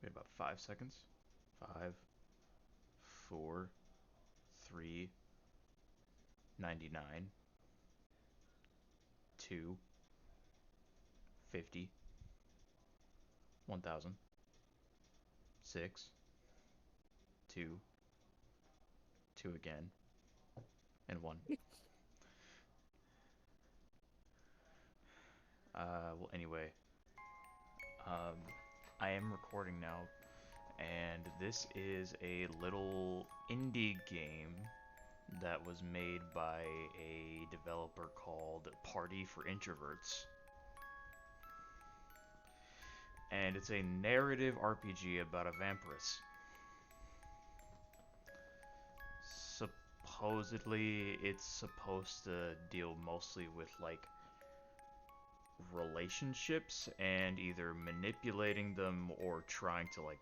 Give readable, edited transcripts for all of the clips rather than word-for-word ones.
Wait about 5 seconds. 5, 4, 3, 99, 2, 50, 1000, 6, 2, 2 again, and 1. Well, anyway, um, I am recording now, and this is a little indie game that was made by a developer called Party for Introverts. And it's a narrative RPG about a vampiress. Supposedly, it's supposed to deal mostly with, like, relationships and either manipulating them or trying to, like,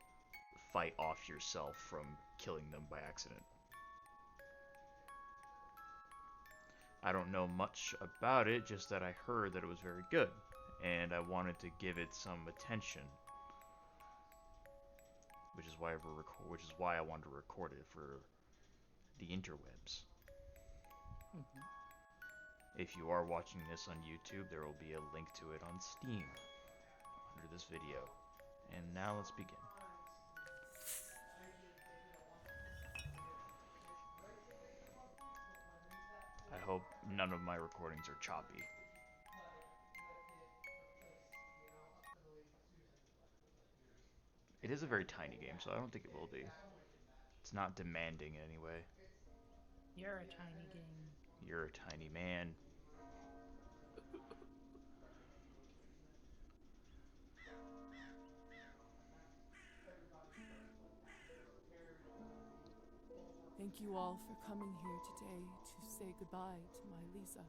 fight off yourself from killing them by accident. I don't know much about it, just that I heard that it was very good, and I wanted to give it some attention, which is why I wanted to record it for the interwebs. Mm-hmm. If you are watching this on YouTube, there will be a link to it on Steam under this video. And now let's begin. I hope none of my recordings are choppy. It is a very tiny game, so I don't think it will be. It's not demanding in any way. You're a tiny game. You're a tiny man. Thank you all for coming here today to say goodbye to my Lisa.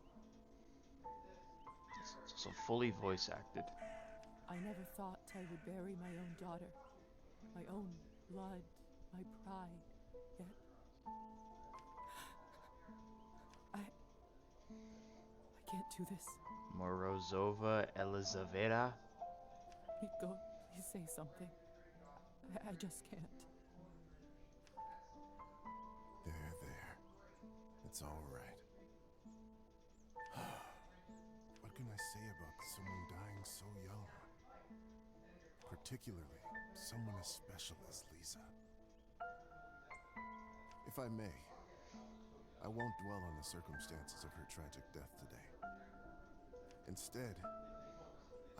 It's also fully voice acted. I never thought I would bury my own daughter, my own blood, my pride, yet I can't do this. Morozova Elizaveta. Nico, please say something. I just can't. There. It's all right. What can I say about someone dying so young? Particularly someone as special as Lisa. If I may, I won't dwell on the circumstances of her tragic death today. Instead,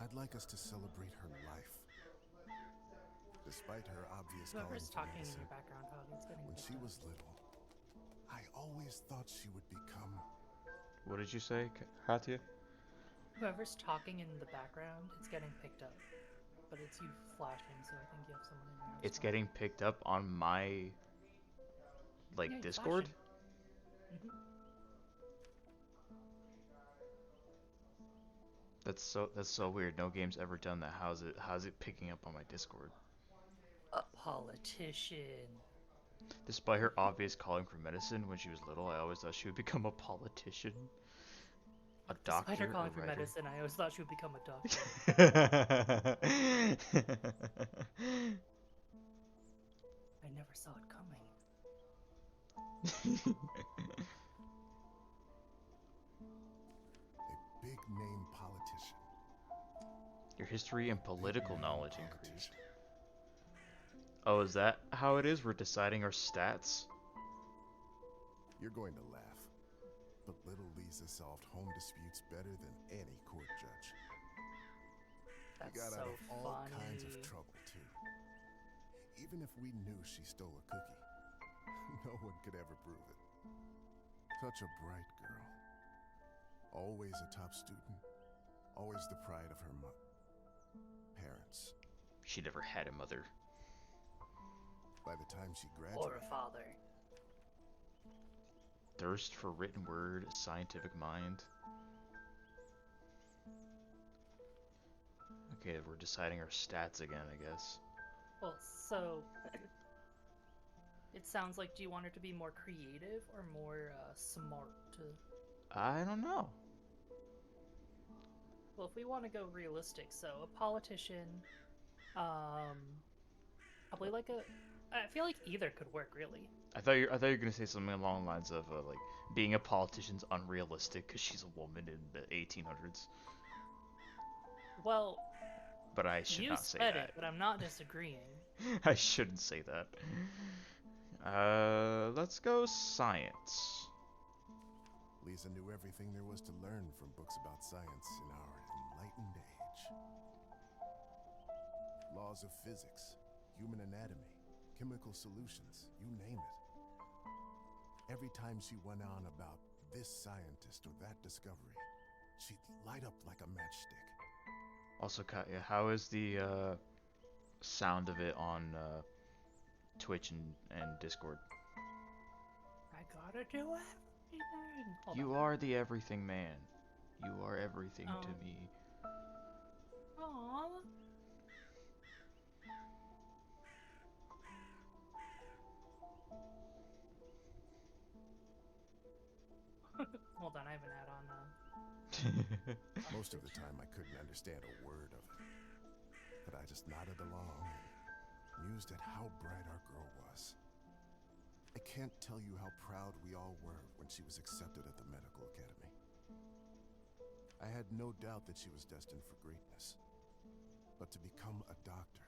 I'd like us to celebrate her life. Despite her obvious calling Whoever's to talking in medicine, your background, it's getting when picked she up. was little, I always thought she would become... What did you say, Katya? Whoever's talking in the background, it's getting picked up. But it's you flashing, so I think you have someone in your house. It's getting picked up on my, like, Yeah, Discord? Mm-hmm. That's so weird. No game's ever done that. How's it picking up on my Discord? A politician. Despite her obvious calling for medicine when she was little, I always thought she would become a politician, a Despite her doctor, a calling for writer. medicine, I always thought she would become a doctor. I never saw it coming. a big-name politician. Your history and political Big-name knowledge politician. increased. Oh, is that how it is? We're deciding our stats? You're going to laugh, but little Lisa solved home disputes better than any court judge. That's She got so out of all funny. kinds of trouble, too. Even if we knew she stole a cookie, no one could ever prove it. Such a bright girl. Always a top student. Always the pride of her parents. She never had a mother. By the time she Or graduated, a father. Thirst for written word, scientific mind. Okay, we're deciding our stats again, I guess. Well, so it sounds like, do you want her to be more creative or more smart? I don't know. Well, if we want to go realistic, so a politician, Probably like a. I feel like either could work really. I thought you were gonna say something along the lines of like being a politician's unrealistic because she's a woman in the 1800s. Well, But I should you not say said that. it, but I'm not disagreeing. I shouldn't say that. Let's go science. Lisa knew everything there was to learn from books about science in our enlightened age. Laws of physics, human anatomy, chemical solutions, you name it. Every time she went on about this scientist or that discovery, she'd light up like a matchstick. Also, Katya, how is the sound of it on Twitch and Discord? I gotta do everything. Hold You on. are the everything man. You are everything to Oh. me. Aww. Hold on, I have an ad on now. Most of the time I couldn't understand a word of it, but I just nodded along and mused at how bright our girl was. I can't tell you how proud we all were when she was accepted at the medical academy. I had no doubt that she was destined for greatness, but to become a doctor,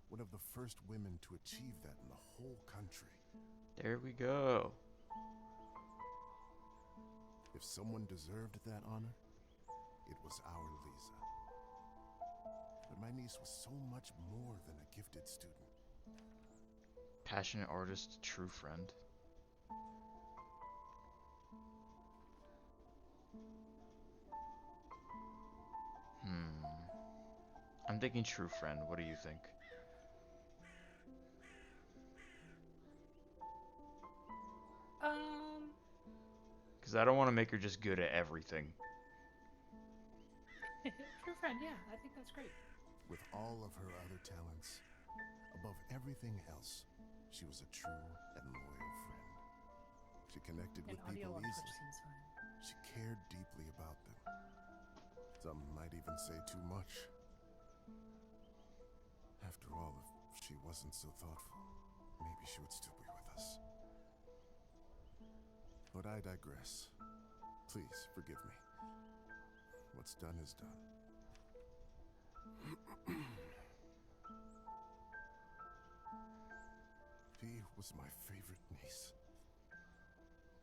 one of the first women to achieve that in the whole country. There we go. If someone deserved that honor, it was our Lisa. But my niece was so much more than a gifted student. Passionate artist, true friend. I'm thinking true friend. What do you think? Because I don't want to make her just good at everything. True friend, yeah, I think that's great. With all of her other talents, above everything else, she was a true and loyal friend. She connected And with audio people on Twitch easily. seems fine. She cared deeply about them. Some might even say too much. After all, if she wasn't so thoughtful, maybe she would still be with us. But I digress. Please forgive me. What's done is done. She was my favorite niece.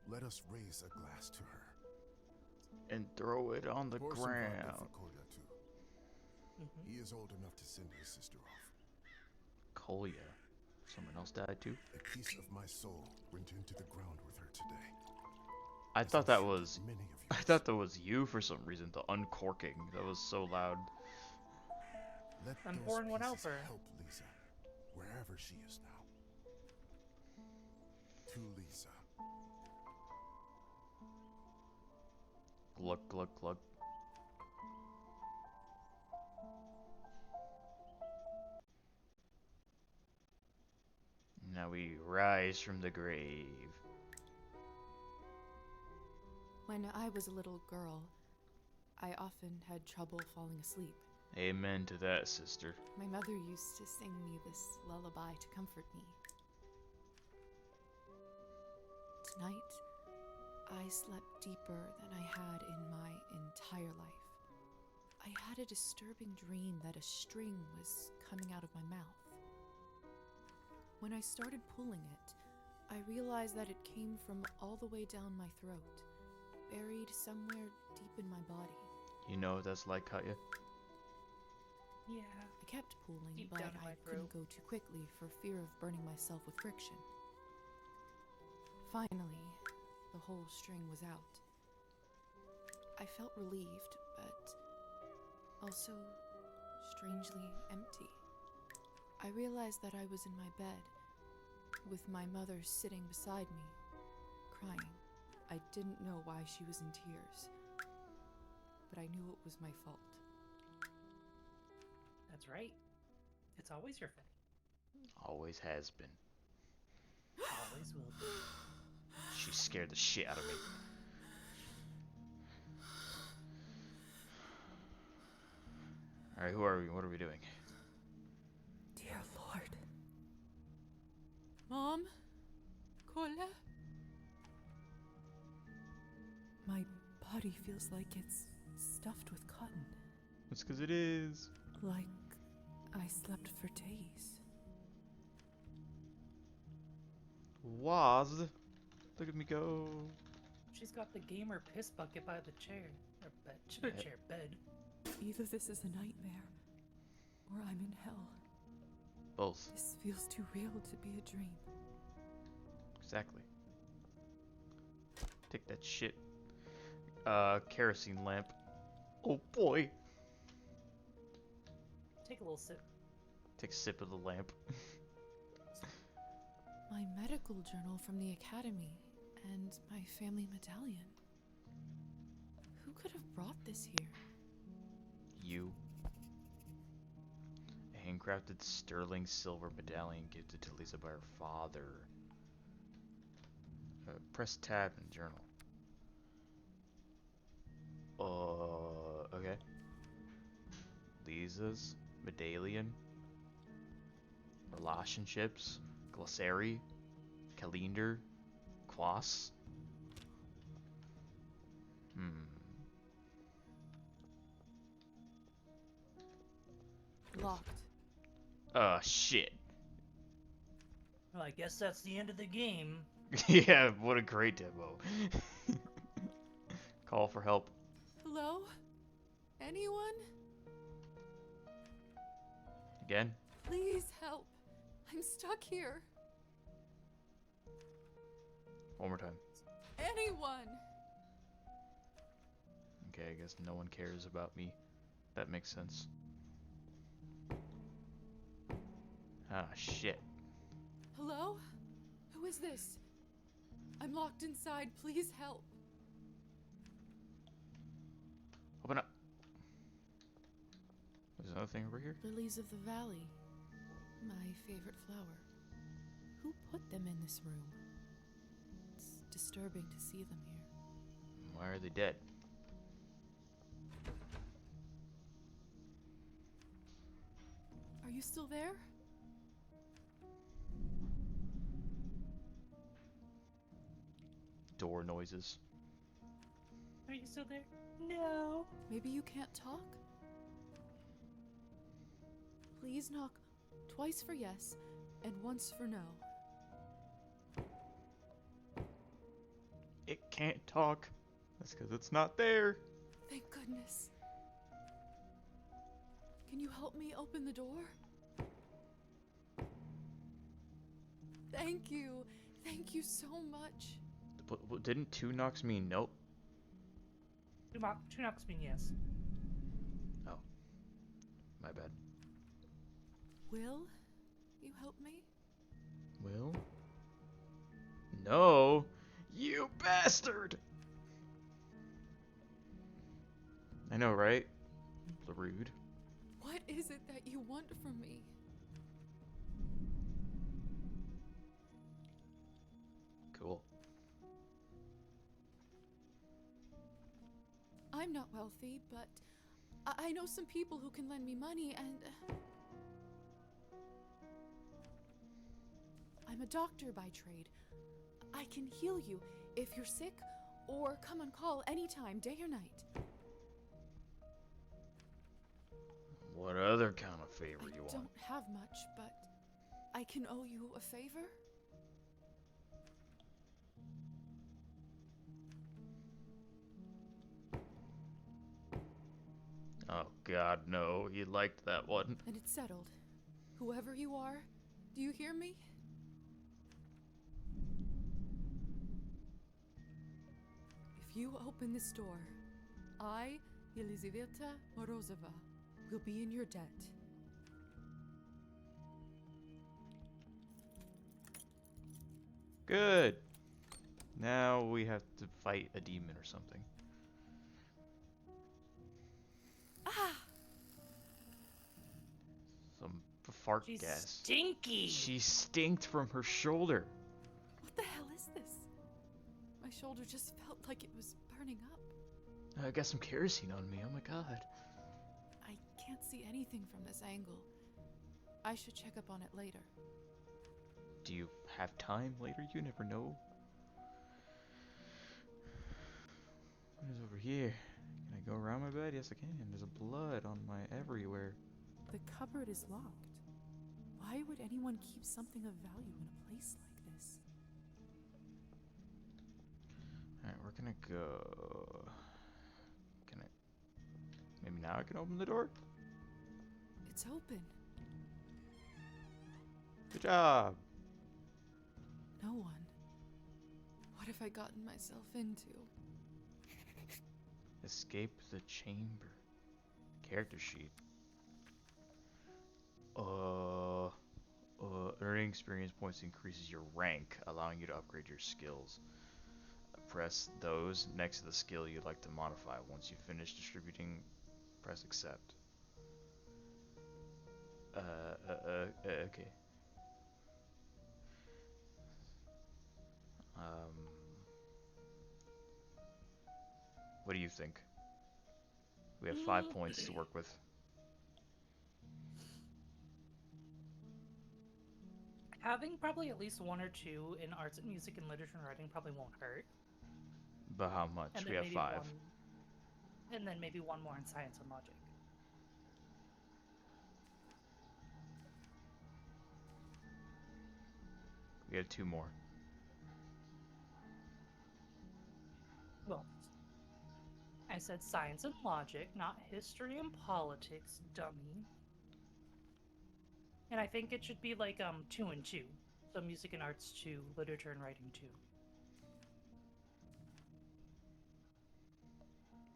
Let us raise a glass to her. And throw it on the Pour some vodka ground. for Kolya, too. He is old enough to send his sister off. Kolya. Someone else died too? A piece of my soul went into the ground with her today. I As thought I'm that sure was... many of I yours. thought that was you for some reason. The uncorking. That was so loud. Let I'm those pouring one out pieces for her. help Lisa, wherever she is now. To Lisa. Glug, glug, glug. Now we rise from the grave. When I was a little girl, I often had trouble falling asleep. Amen to that, sister. My mother used to sing me this lullaby to comfort me. Tonight, I slept deeper than I had in my entire life. I had a disturbing dream that a string was coming out of my mouth. When I started pulling it, I realized that it came from all the way down my throat, buried somewhere deep in my body. You know what that's like, Katya? Yeah. I kept pulling, Deep but down in my I couldn't throat. go too quickly for fear of burning myself with friction. Finally, the whole string was out. I felt relieved, but also strangely empty. I realized that I was in my bed, with my mother sitting beside me, crying. I didn't know why she was in tears, but I knew it was my fault. That's right. It's always your fault. Always has been. Always will be. She scared the shit out of me. Alright, who are we? What are we doing? Dear Lord, body feels like it's stuffed with cotton. That's because it is. Like I slept for days. Waz. Look at me go. She's got the gamer piss bucket by the chair. Or bed. Chair, bed. Either this is a nightmare, or I'm in hell. Both. This feels too real to be a dream. Exactly. Take that shit. Kerosene lamp. Oh boy. Take a little sip. Take a sip of the lamp. My medical journal from the academy, and my family medallion. Who could have brought this here? You. A handcrafted sterling silver medallion gifted to Lisa by her father. Press tab in journal. Okay. Lisa's medallion. Relationships. Glossary. Calendar. Quas. Locked. Shit. Well, I guess that's the end of the game. Yeah, what a great demo. Call for help. Hello? Anyone? Again? Please help. I'm stuck here. One more time. Anyone? Okay, I guess no one cares about me. That makes sense. Ah, shit. Hello? Who is this? I'm locked inside. Please help. Open up. There's another thing over here. Lilies of the valley. My favorite flower. Who put them in this room? It's disturbing to see them here. Why are they dead? Are you still there? Door noises. Are you still there? No. Maybe you can't talk? Please knock twice for yes and once for no. It can't talk. That's because it's not there. Thank goodness. Can you help me open the door? Thank you. Thank you so much. But didn't two knocks mean nope? Two knocks mean yes. Oh. My bad. Will you help me? Will? No! You bastard! I know, right? Rude. What is it that you want from me? Cool. I'm not wealthy, but I know some people who can lend me money, and I'm a doctor by trade. I can heal you if you're sick, or come on call anytime, day or night. What other kind of favor you I want? don't have much, but I can owe you a favor. Oh god, no. He liked that one. And it's settled. Whoever you are, do you hear me? If you open this door, I, Elizaveta Morozova, will be in your debt. Good. Now we have to fight a demon or something. Ah! Some fart She's gas. stinky. She stinked from her shoulder. What the hell is this? My shoulder just felt like it was burning up. I got some kerosene on me. Oh my god. I can't see anything from this angle. I should check up on it later. Do you have time later? You never know. What is over here? Can I go around my bed? Yes, I can. There's a blood on my everywhere. The cupboard is locked. Why would anyone keep something of value in a place like this? Alright, we're gonna go... Can I... Maybe now I can open the door? It's open. Good job! No one. What have I gotten myself into? Escape the chamber. Character sheet. Earning experience points increases your rank, allowing you to upgrade your skills. Press those next to the skill you'd like to modify. Once you finish distributing, press accept. Okay. What do you think? We have 5 points to work with. Having probably at least 1 or 2 in arts and music and literature and writing probably won't hurt. But how much? And We then have maybe 5. and then maybe 1 more in science and logic. We have 2 more. Well, I said science and logic, not history and politics, dummy. And I think it should be like 2 and 2. So music and arts 2, literature and writing 2.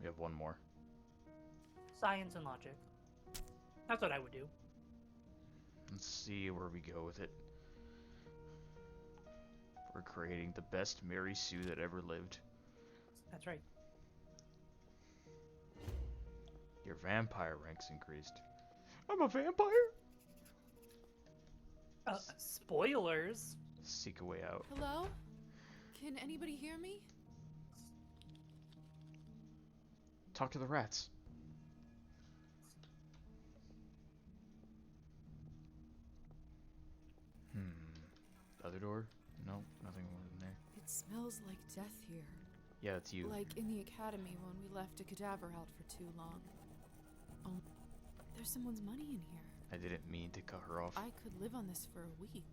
We have 1 more. Science and logic. That's what I would do. Let's see where we go with it. We're creating the best Mary Sue that ever lived. That's right. Your vampire rank's increased. I'm a vampire? Spoilers. Seek a way out. Hello? Can anybody hear me? Talk to the rats. Other door? No, nothing more in there. It smells like death here. Yeah, it's you. Like in the academy when we left a cadaver out for too long. Oh, there's someone's money in here. I didn't mean to cut her off. I could live on this for a week.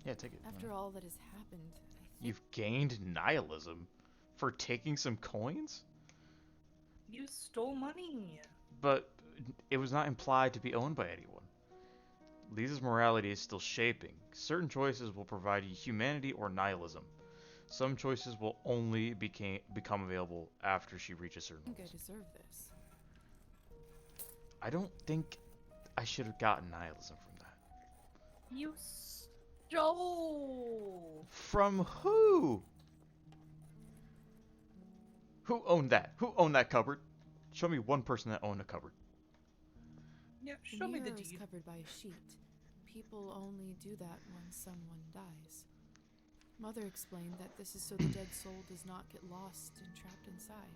Yeah, take it. After all that has happened, I think You've gained nihilism for taking some coins? You stole money. But it was not implied to be owned by anyone. Lisa's morality is still shaping. Certain choices will provide you humanity or nihilism. Some choices will only become available after she reaches certain I think I levels. deserve this. I don't think I should have gotten nihilism from that. You stole. From who? Who owned that? Who owned that cupboard? Show me one person that owned a cupboard. Yeah, The show me the mirror is deed. covered by a sheet. People only do that when someone dies. Mother explained that this is so the dead soul does not get lost and trapped inside.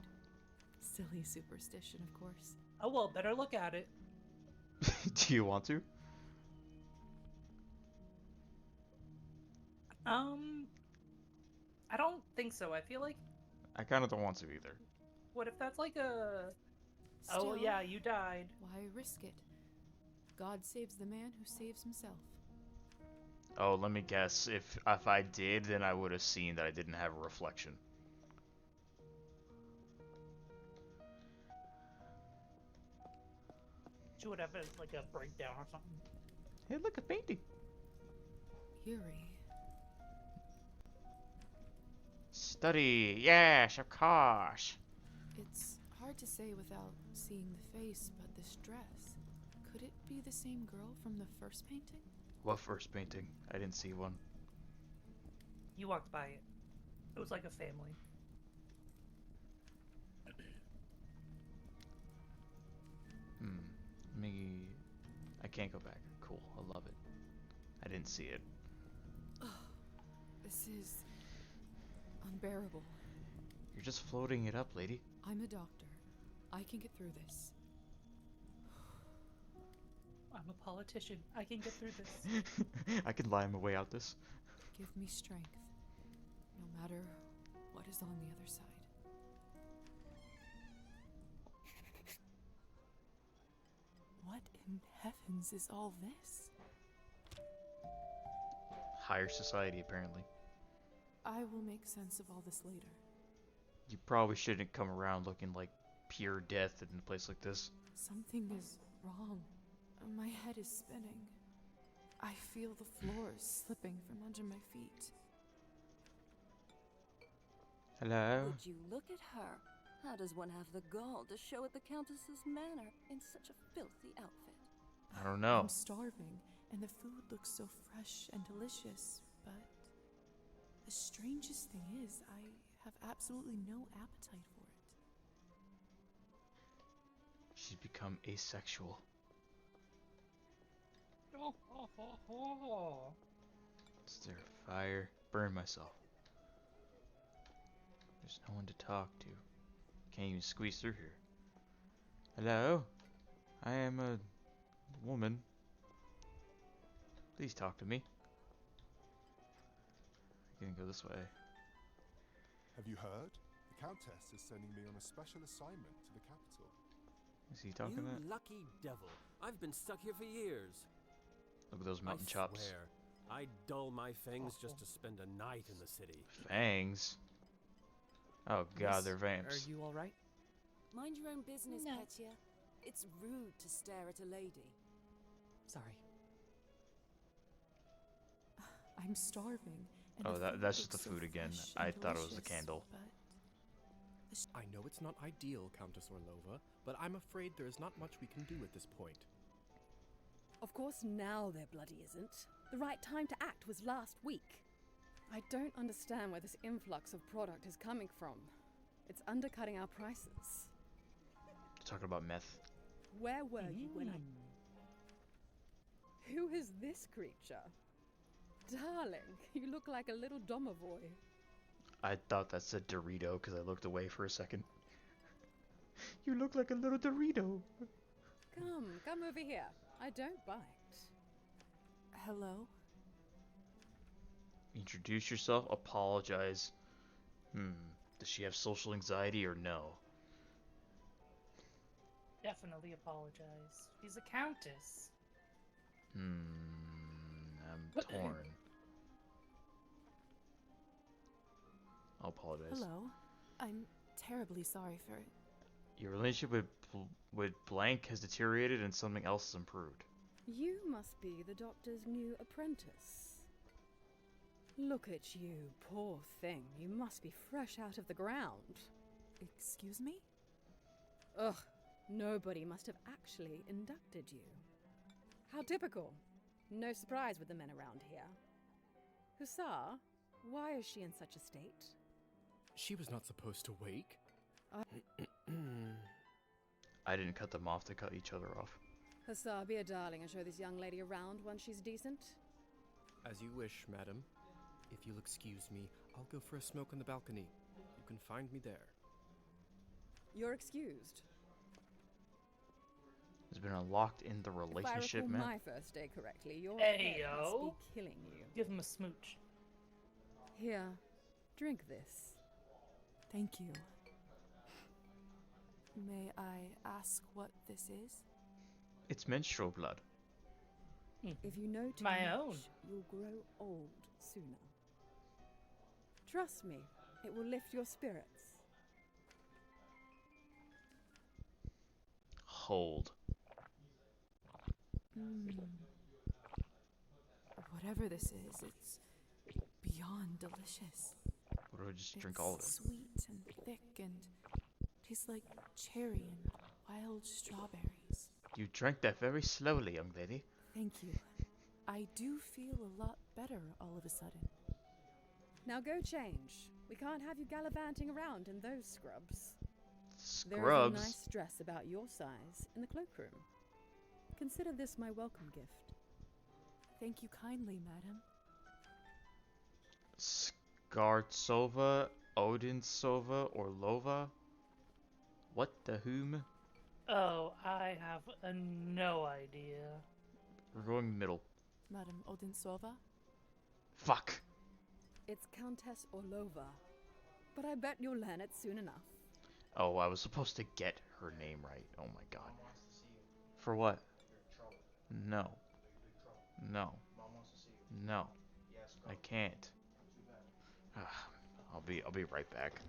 Silly superstition, of course. Oh well, better look at it. Do you want to? I don't think so. I feel like, I kind of don't want to either. what if that's like a... Still, Oh yeah, you died. why risk it? God saves the man who saves himself. Oh, let me guess. If I did, then I would have seen that I didn't have a reflection. She would have like a breakdown or something. Hey, look, a painting. Eerie. Study. Yes, of course. It's hard to say without seeing the face, but this dress. Could it be the same girl from the first painting? What first painting? I didn't see one. You walked by it. It was like a family. Me. I can't go back. Cool. I love it. I didn't see it. This is unbearable. You're just floating it up, lady. I'm a doctor. I can get through this. I'm a politician. I can get through this. I can lie my way out this. Give me strength. No matter what is on the other side. What in heavens is all this? Higher society, apparently. I will make sense of all this later. You probably shouldn't come around looking like pure death in a place like this. Something is wrong. My head is spinning. I feel the floor slipping from under my feet. Hello? Would you look at her? How does one have the gall to show at the Countess's manor in such a filthy outfit? I don't know. I'm starving, and the food looks so fresh and delicious, but the strangest thing is, I have absolutely no appetite for it. She's become asexual. Is there fire? Burn myself. There's no one to talk to. Can't even squeeze through here. Hello? I am a woman. Please talk to me. I'm gonna go this way. Have you heard? The Countess is sending me on a special assignment to the capital. Is he talking You that? lucky devil. I've been stuck here for years. Look at those mountain I chops. swear, I'd dull my fangs just to spend a night in the city. Fangs? Oh god, Miss, they're vamps. Are you alright? Mind your own business, No. Petya. It's rude to stare at a lady. Sorry. I'm starving. And Oh, the that's food just the looks so food again. fresh I and thought it was the delicious, candle. but I know it's not ideal, Countess Orlova, but I'm afraid there is not much we can do at this point. Of course now there bloody isn't. The right time to act was last week. I don't understand where this influx of product is coming from. It's undercutting our prices. Talking about meth. Where were you when I... Who is this creature? Darling, you look like a little domovoy. I thought that said Dorito because I looked away for a second. You look like a little Dorito. Come over here. I don't bite. hello? Introduce yourself, apologize. Does she have social anxiety or no? Definitely apologize. She's a countess. I'm torn. I'll apologize. Hello? I'm terribly sorry for it. Your relationship with blank has deteriorated and something else has improved. You must be the doctor's new apprentice. Look at you, poor thing. You must be fresh out of the ground. Excuse me? Ugh, nobody must have actually inducted you. How typical. No surprise with the men around here. Hussar, why is she in such a state? She was not supposed to wake. I didn't cut them off, they cut each other off. Hussar, be a darling and show this young lady around once she's decent. As you wish, madam. If you'll excuse me, I'll go for a smoke on the balcony. You can find me there. You're excused. Has been unlocked in the relationship, if I man. recall my first day correctly, your Hey, head must yo. be killing you. Give him a smooch. Here, drink this. Thank you. May I ask what this is? It's menstrual blood. If you know too My much, own. you'll grow old sooner. Trust me, it will lift your spirits. Hold. Whatever this is, it's beyond delicious. What do I just drink all of it? It's sweet and thick and tastes like cherry and wild strawberries. You drank that very slowly, young lady. Thank you. I do feel a lot better all of a sudden. Now go change. We can't have you gallivanting around in those scrubs. There is a Scrubs? nice dress about your size in the cloakroom. Consider this my welcome gift. Thank you kindly, madam. Skartsova, Odinsova, or Lova? What the whom? Oh, I have no idea. We're going middle. Madam Odinsova? Fuck! It's Countess Orlova. but I bet you'll learn it soon enough. Oh, I was supposed to get her name right. Oh my god. For what? No. No. No. I can't. I'll be right back.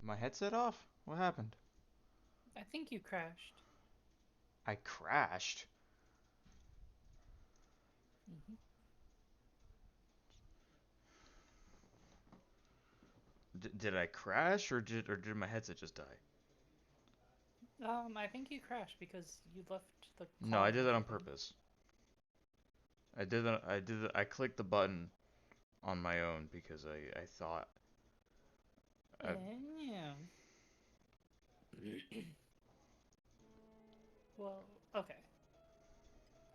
My headset off? What happened? I think you crashed. I crashed. Hmm. Did I crash or did my headset just die? I think you crashed because you left the No, call I and did that on everything. purpose. I clicked the button on my own because I thought I, Yeah. Well, okay.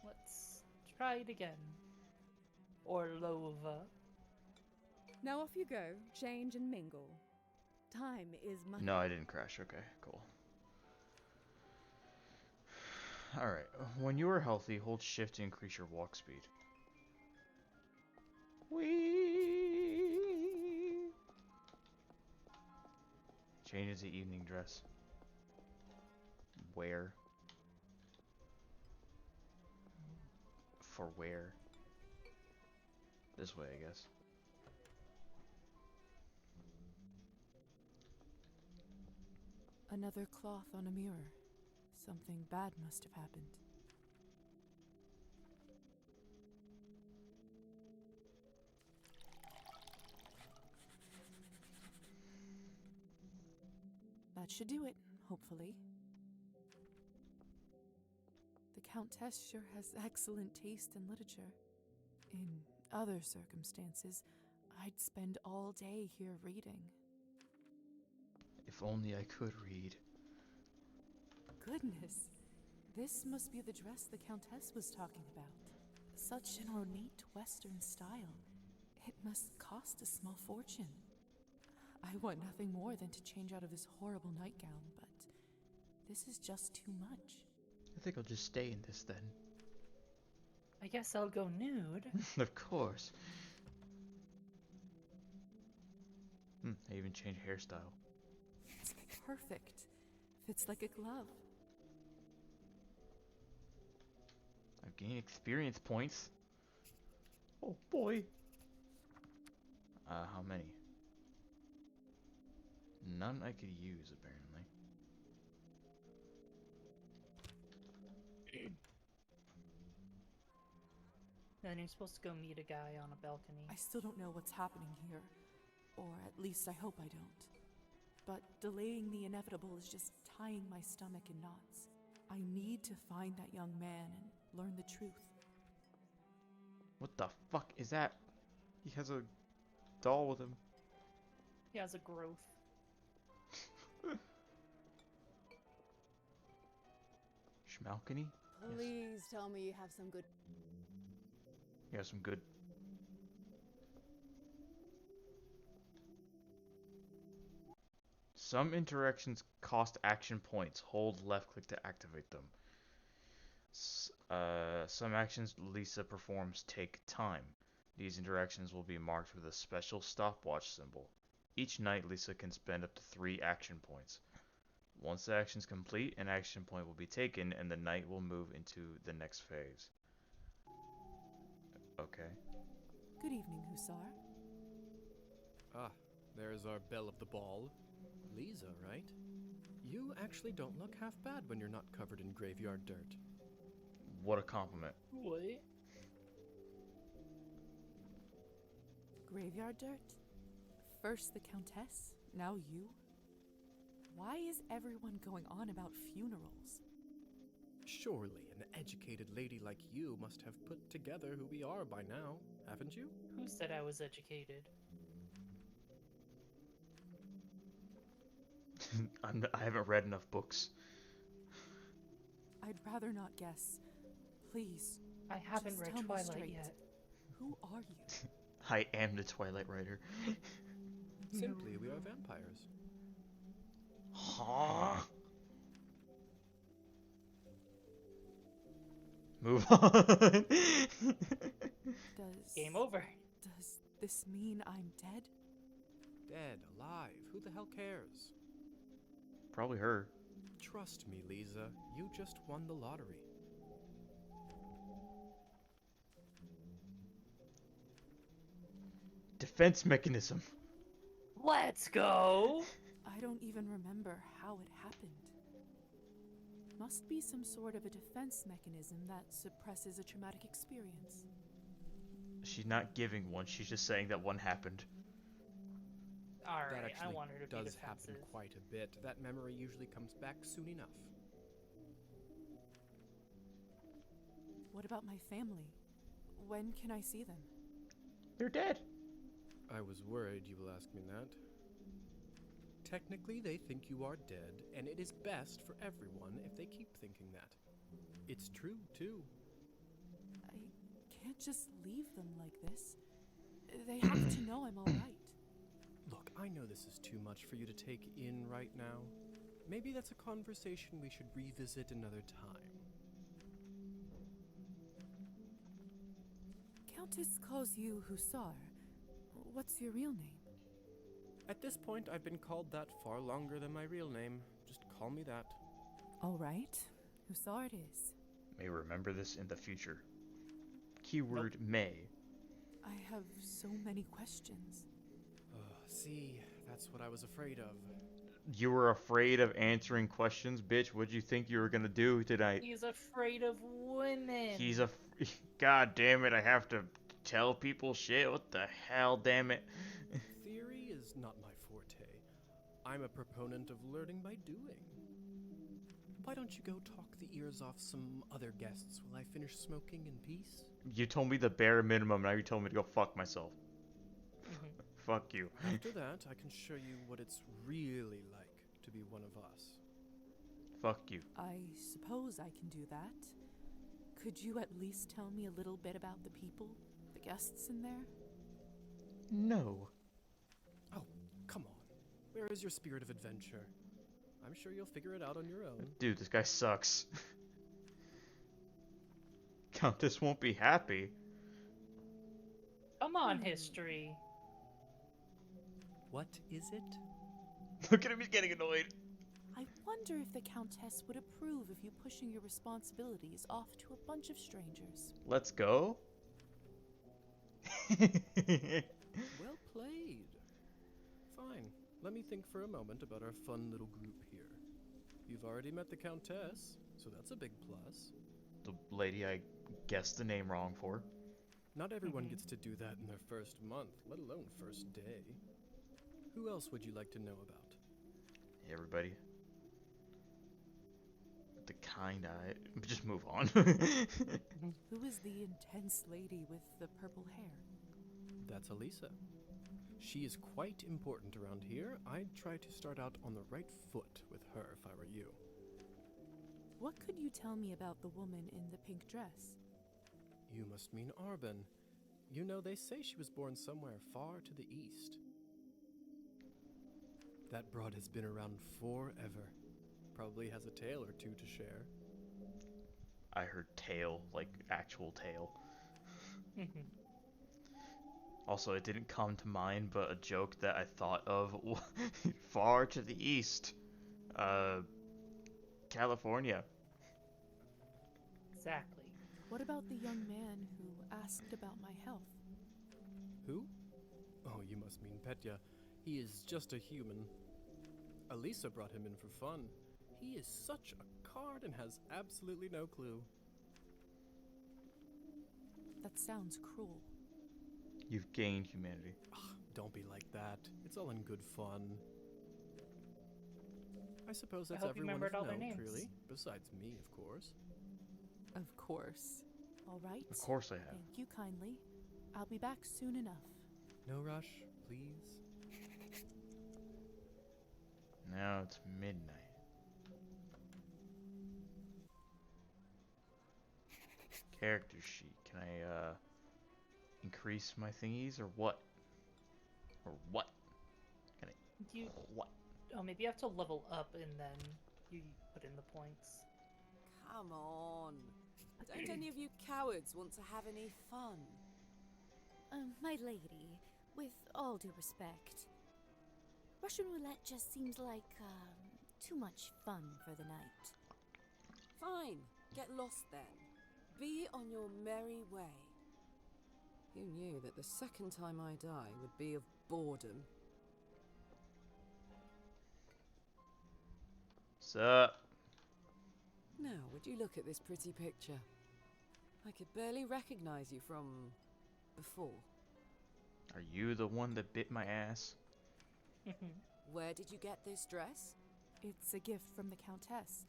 Let's try it again. Orlova. Now off you go, change and mingle. Time is money. no, I didn't crash. Okay, cool. All right. When you are healthy, hold shift to increase your walk speed. Whee! Change into evening dress. Where? For where? This way, I guess. Another cloth on a mirror. Something bad must have happened. That should do it, hopefully. The Countess sure has excellent taste in literature. In other circumstances, I'd spend all day here reading. If only I could read. Goodness, this must be the dress the Countess was talking about. Such an ornate Western style. It must cost a small fortune. I want nothing more than to change out of this horrible nightgown, but this is just too much. I think I'll just stay in this then. I guess I'll go nude. Of course. I even changed hairstyle. It's perfect. Fits like a glove. I've gained experience points. Oh boy. How many? None I could use, apparently. And then you're supposed to go meet a guy on a balcony. I still don't know what's happening here. Or at least I hope I don't. But delaying the inevitable is just tying my stomach in knots. I need to find that young man and learn the truth. What the fuck is that? He has a doll with him. He has a growth. Schmalkany? Please tell me you have some good. You have some good. Some interactions cost action points. Hold left click to activate them. Some actions Lisa performs take time. These interactions will be marked with a special stopwatch symbol. Each night, Lisa can spend up to 3 action points. Once the action is complete, an action point will be taken, and the night will move into the next phase. Okay. Good evening, Hussar. Ah, there's our belle of the ball. Lisa, right? You actually don't look half bad when you're not covered in graveyard dirt. What a compliment. What? Graveyard dirt? First the Countess, now you? Why is everyone going on about funerals? Surely an educated lady like you must have put together who we are by now, haven't you? Who said I was educated? I haven't read enough books. I'd rather not guess. Please. I haven't just read tell me Twilight straight. yet. Who are you? I am the Twilight Writer. Simply, we are vampires. Huh? Move on. Game over. Does this mean I'm dead? Dead, alive, who the hell cares? Probably her. Trust me, Lisa, you just won the lottery. Defense mechanism. Let's go! I don't even remember how it happened. Must be some sort of a defense mechanism that suppresses a traumatic experience. She's not giving one, she's just saying that one happened. That Alright, I actually want her to be does defensive. happen quite a bit. That memory usually comes back soon enough. What about my family? When can I see them? They're dead. I was worried you will ask me that. Technically, they think you are dead, and it is best for everyone if they keep thinking that. It's true, too. I can't just leave them like this. They have to know I'm alright. Look, I know this is too much for you to take in right now. Maybe that's a conversation we should revisit another time. Countess calls you Hussar. What's your real name? At this point, I've been called that far longer than my real name. Just call me that. Alright, Hussar it is. May remember this in the future. Keyword may. I have so many questions. See, that's what I was afraid of. You were afraid of answering questions, bitch. What'd you think you were gonna do tonight? He's afraid of women. He's a. God damn it! I have to tell people shit. What the hell, damn it? Theory is not my forte. I'm a proponent of learning by doing. Why don't you go talk the ears off some other guests while I finish smoking in peace? You told me the bare minimum. Now you told me to go fuck myself. Fuck you. After that, I can show you what it's really like to be one of us. Fuck you. I suppose I can do that. Could you at least tell me a little bit about the people, the guests in there? No. Oh, come on. Where is your spirit of adventure? I'm sure you'll figure it out on your own. Dude, this guy sucks. Countess won't be happy. Come on, history. What is it? Look at him, he's getting annoyed. I wonder if the Countess would approve of you pushing your responsibilities off to a bunch of strangers. Let's go. Well played. Fine. Let me think for a moment about our fun little group here. You've already met the Countess, so that's a big plus. The lady I guessed the name wrong for. Not everyone gets to do that in their first month, let alone first day. Who else would you like to know about? Hey, everybody. The kind eye. Just move on. Who is the intense lady with the purple hair? That's Elisa. She is quite important around here. I'd try to start out on the right foot with her if I were you. What could you tell me about the woman in the pink dress? You must mean Arbin. You know, they say she was born somewhere far to the east. That broad has been around forever. Probably has a tale or two to share. I heard tail, like actual tail. Also, it didn't come to mind, but a joke that I thought of far to the east. California. Exactly. What about the young man who asked about my health? Who? Oh, you must mean Petya. He is just a human. Elisa brought him in for fun. He is such a card and has absolutely no clue. That sounds cruel. You've gained humanity. Don't be like that. It's all in good fun. I suppose that's hope you everyone remembered of all their note, names. really. Besides me, of course. Of course. All right. Of course I have. Thank you kindly. I'll be back soon enough. No rush, please. Now it's midnight. Character sheet. Can I, increase my thingies or what? Or what? Can I... You. What? Oh, maybe you have to level up and then you put in the points. Come on. Don't any of you cowards want to have any fun? My lady, with all due respect, Russian roulette just seems like, too much fun for the night. Fine. Get lost then. Be on your merry way. Who knew that the second time I die would be of boredom? Sup? Now, would you look at this pretty picture? I could barely recognize you from before. Are you the one that bit my ass? Where did you get this dress? It's a gift from the Countess.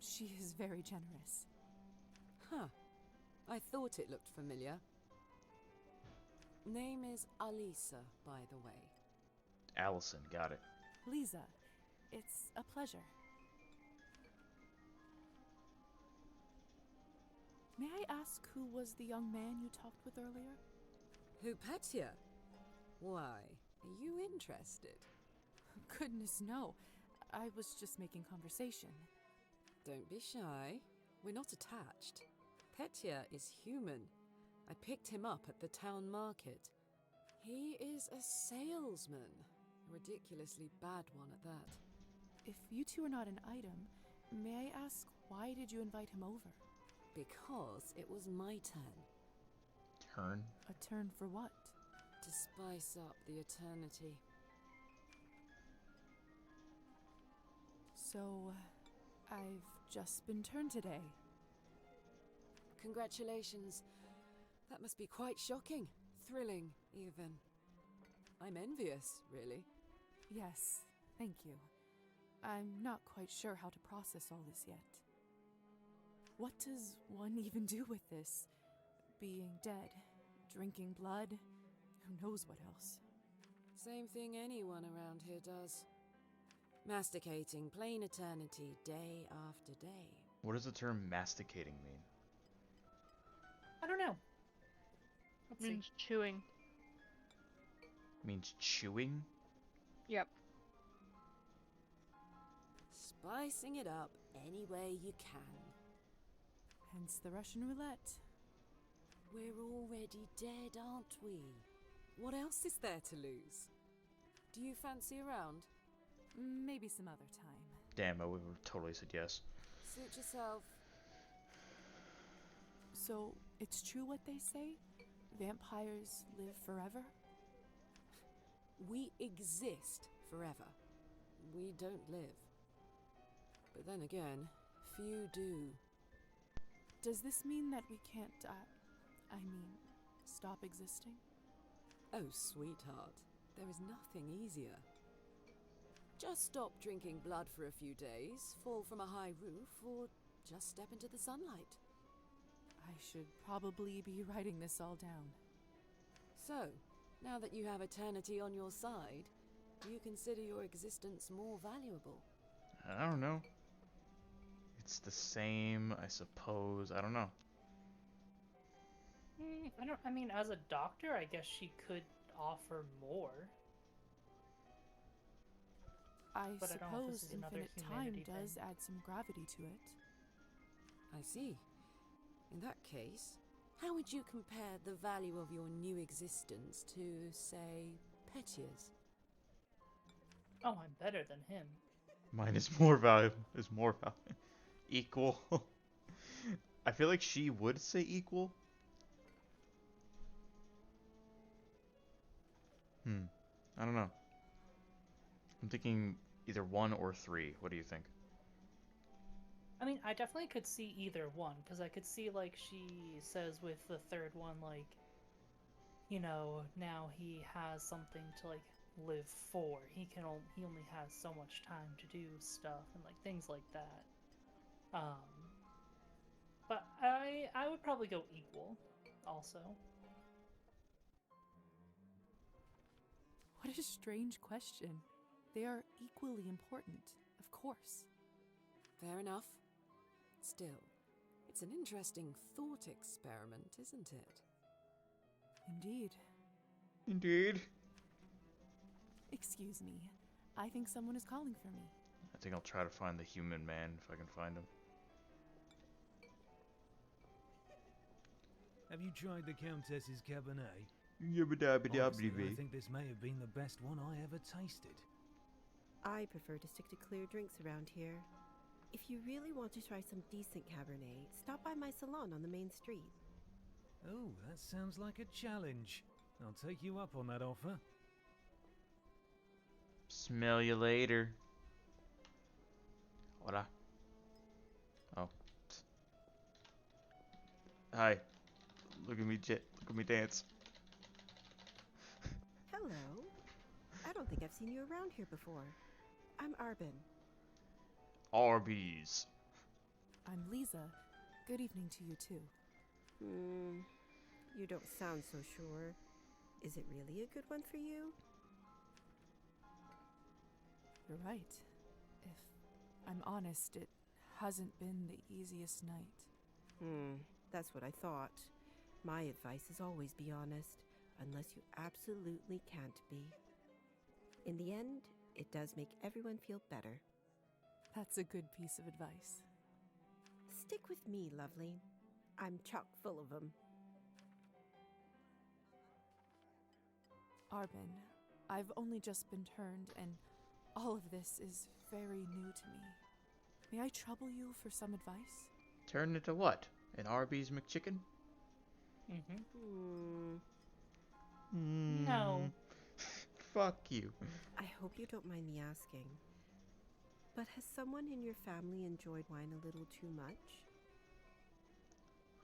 She is very generous. Huh. I thought it looked familiar. Name is Alisa, by the way. Allison, got it. Lisa, it's a pleasure. May I ask who was the young man you talked with earlier? Who, Petya? Why, are you interested? Goodness, no. I was just making conversation. Don't be shy. We're not attached. Petya is human. I picked him up at the town market. He is a salesman. A ridiculously bad one at that. If you two are not an item, may I ask why did you invite him over? Because it was my turn. Turn? A turn for what? To spice up the eternity. So, I've just been turned today. Congratulations. That must be quite shocking. Thrilling, even. I'm envious, really. Yes, thank you. I'm not quite sure how to process all this yet. What does one even do with this? Being dead, drinking blood, who knows what else? Same thing anyone around here does. Masticating plain eternity day after day. What does the term masticating mean? I don't know. Let's see. Means chewing. Means chewing? Yep. Spicing it up any way you can. Hence the Russian roulette. We're already dead, aren't we? What else is there to lose? Do you fancy a round? Maybe some other time. Damn, I would have totally said yes. Suit yourself. So, it's true what they say? Vampires live forever? We exist forever. We don't live. But then again, few do. Does this mean that we can't, stop existing? Oh, sweetheart, there is nothing easier. Just stop drinking blood for a few days, fall from a high roof, or just step into the sunlight. I should probably be writing this all down. So, now that you have eternity on your side, do you consider your existence more valuable? I don't know. It's the same, I suppose. I don't know. I mean, as a doctor, I guess she could offer more. I But I don't know if this suppose is another infinite time humanity does thing. add some gravity to it. I see. In that case, how would you compare the value of your new existence to, say, Petya's? Oh, I'm better than him. Mine is more valuable. Equal. I feel like she would say equal. I don't know. I'm thinking either 1 or 3. What do you think? I mean, I definitely could see either one, because I could see, like, she says with the third one, like, you know, now he has something to, like, live for. He only has so much time to do stuff and, like, things like that. But I would probably go equal, also. What a strange question. They are equally important, of course. Fair enough. Still, it's an interesting thought experiment, isn't it? Indeed. Indeed. Excuse me. I think someone is calling for me. I think I'll try to find the human man if I can find him. Have you tried the Countess's Cabernet? Yabba-dabba-dabba-dee. Honestly, I think this may have been the best one I ever tasted. I prefer to stick to clear drinks around here. If you really want to try some decent Cabernet, stop by my salon on the main street. Oh, that sounds like a challenge. I'll take you up on that offer. Smell you later. Hola. Oh. Hi. Look at me dance. Hello. I don't think I've seen you around here before. I'm Arbin. Arby's. I'm Lisa. Good evening to you, too. You don't sound so sure. Is it really a good one for you? You're right. If I'm honest, it hasn't been the easiest night. That's what I thought. My advice is always be honest, unless you absolutely can't be. In the end, it does make everyone feel better. That's a good piece of advice. Stick with me, lovely. I'm chock full of them. Arbin, I've only just been turned, and all of this is very new to me. May I trouble you for some advice? Turn into what? An Arby's McChicken? No. Fuck you. I hope you don't mind me asking, but has someone in your family enjoyed wine a little too much?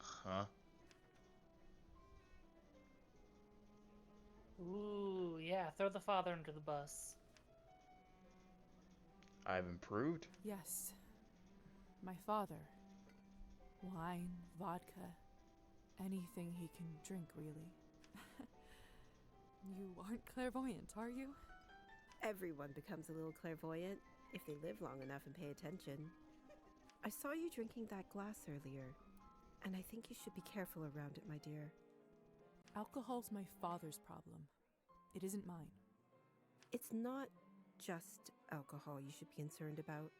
Huh? Ooh, yeah, throw the father under the bus. I've improved? Yes. My father. Wine, vodka, anything he can drink, really. You aren't clairvoyant, are you? Everyone becomes a little clairvoyant if they live long enough and pay attention. I saw you drinking that glass earlier, and I think you should be careful around it, my dear. Alcohol's my father's problem. It isn't mine. It's not just alcohol you should be concerned about.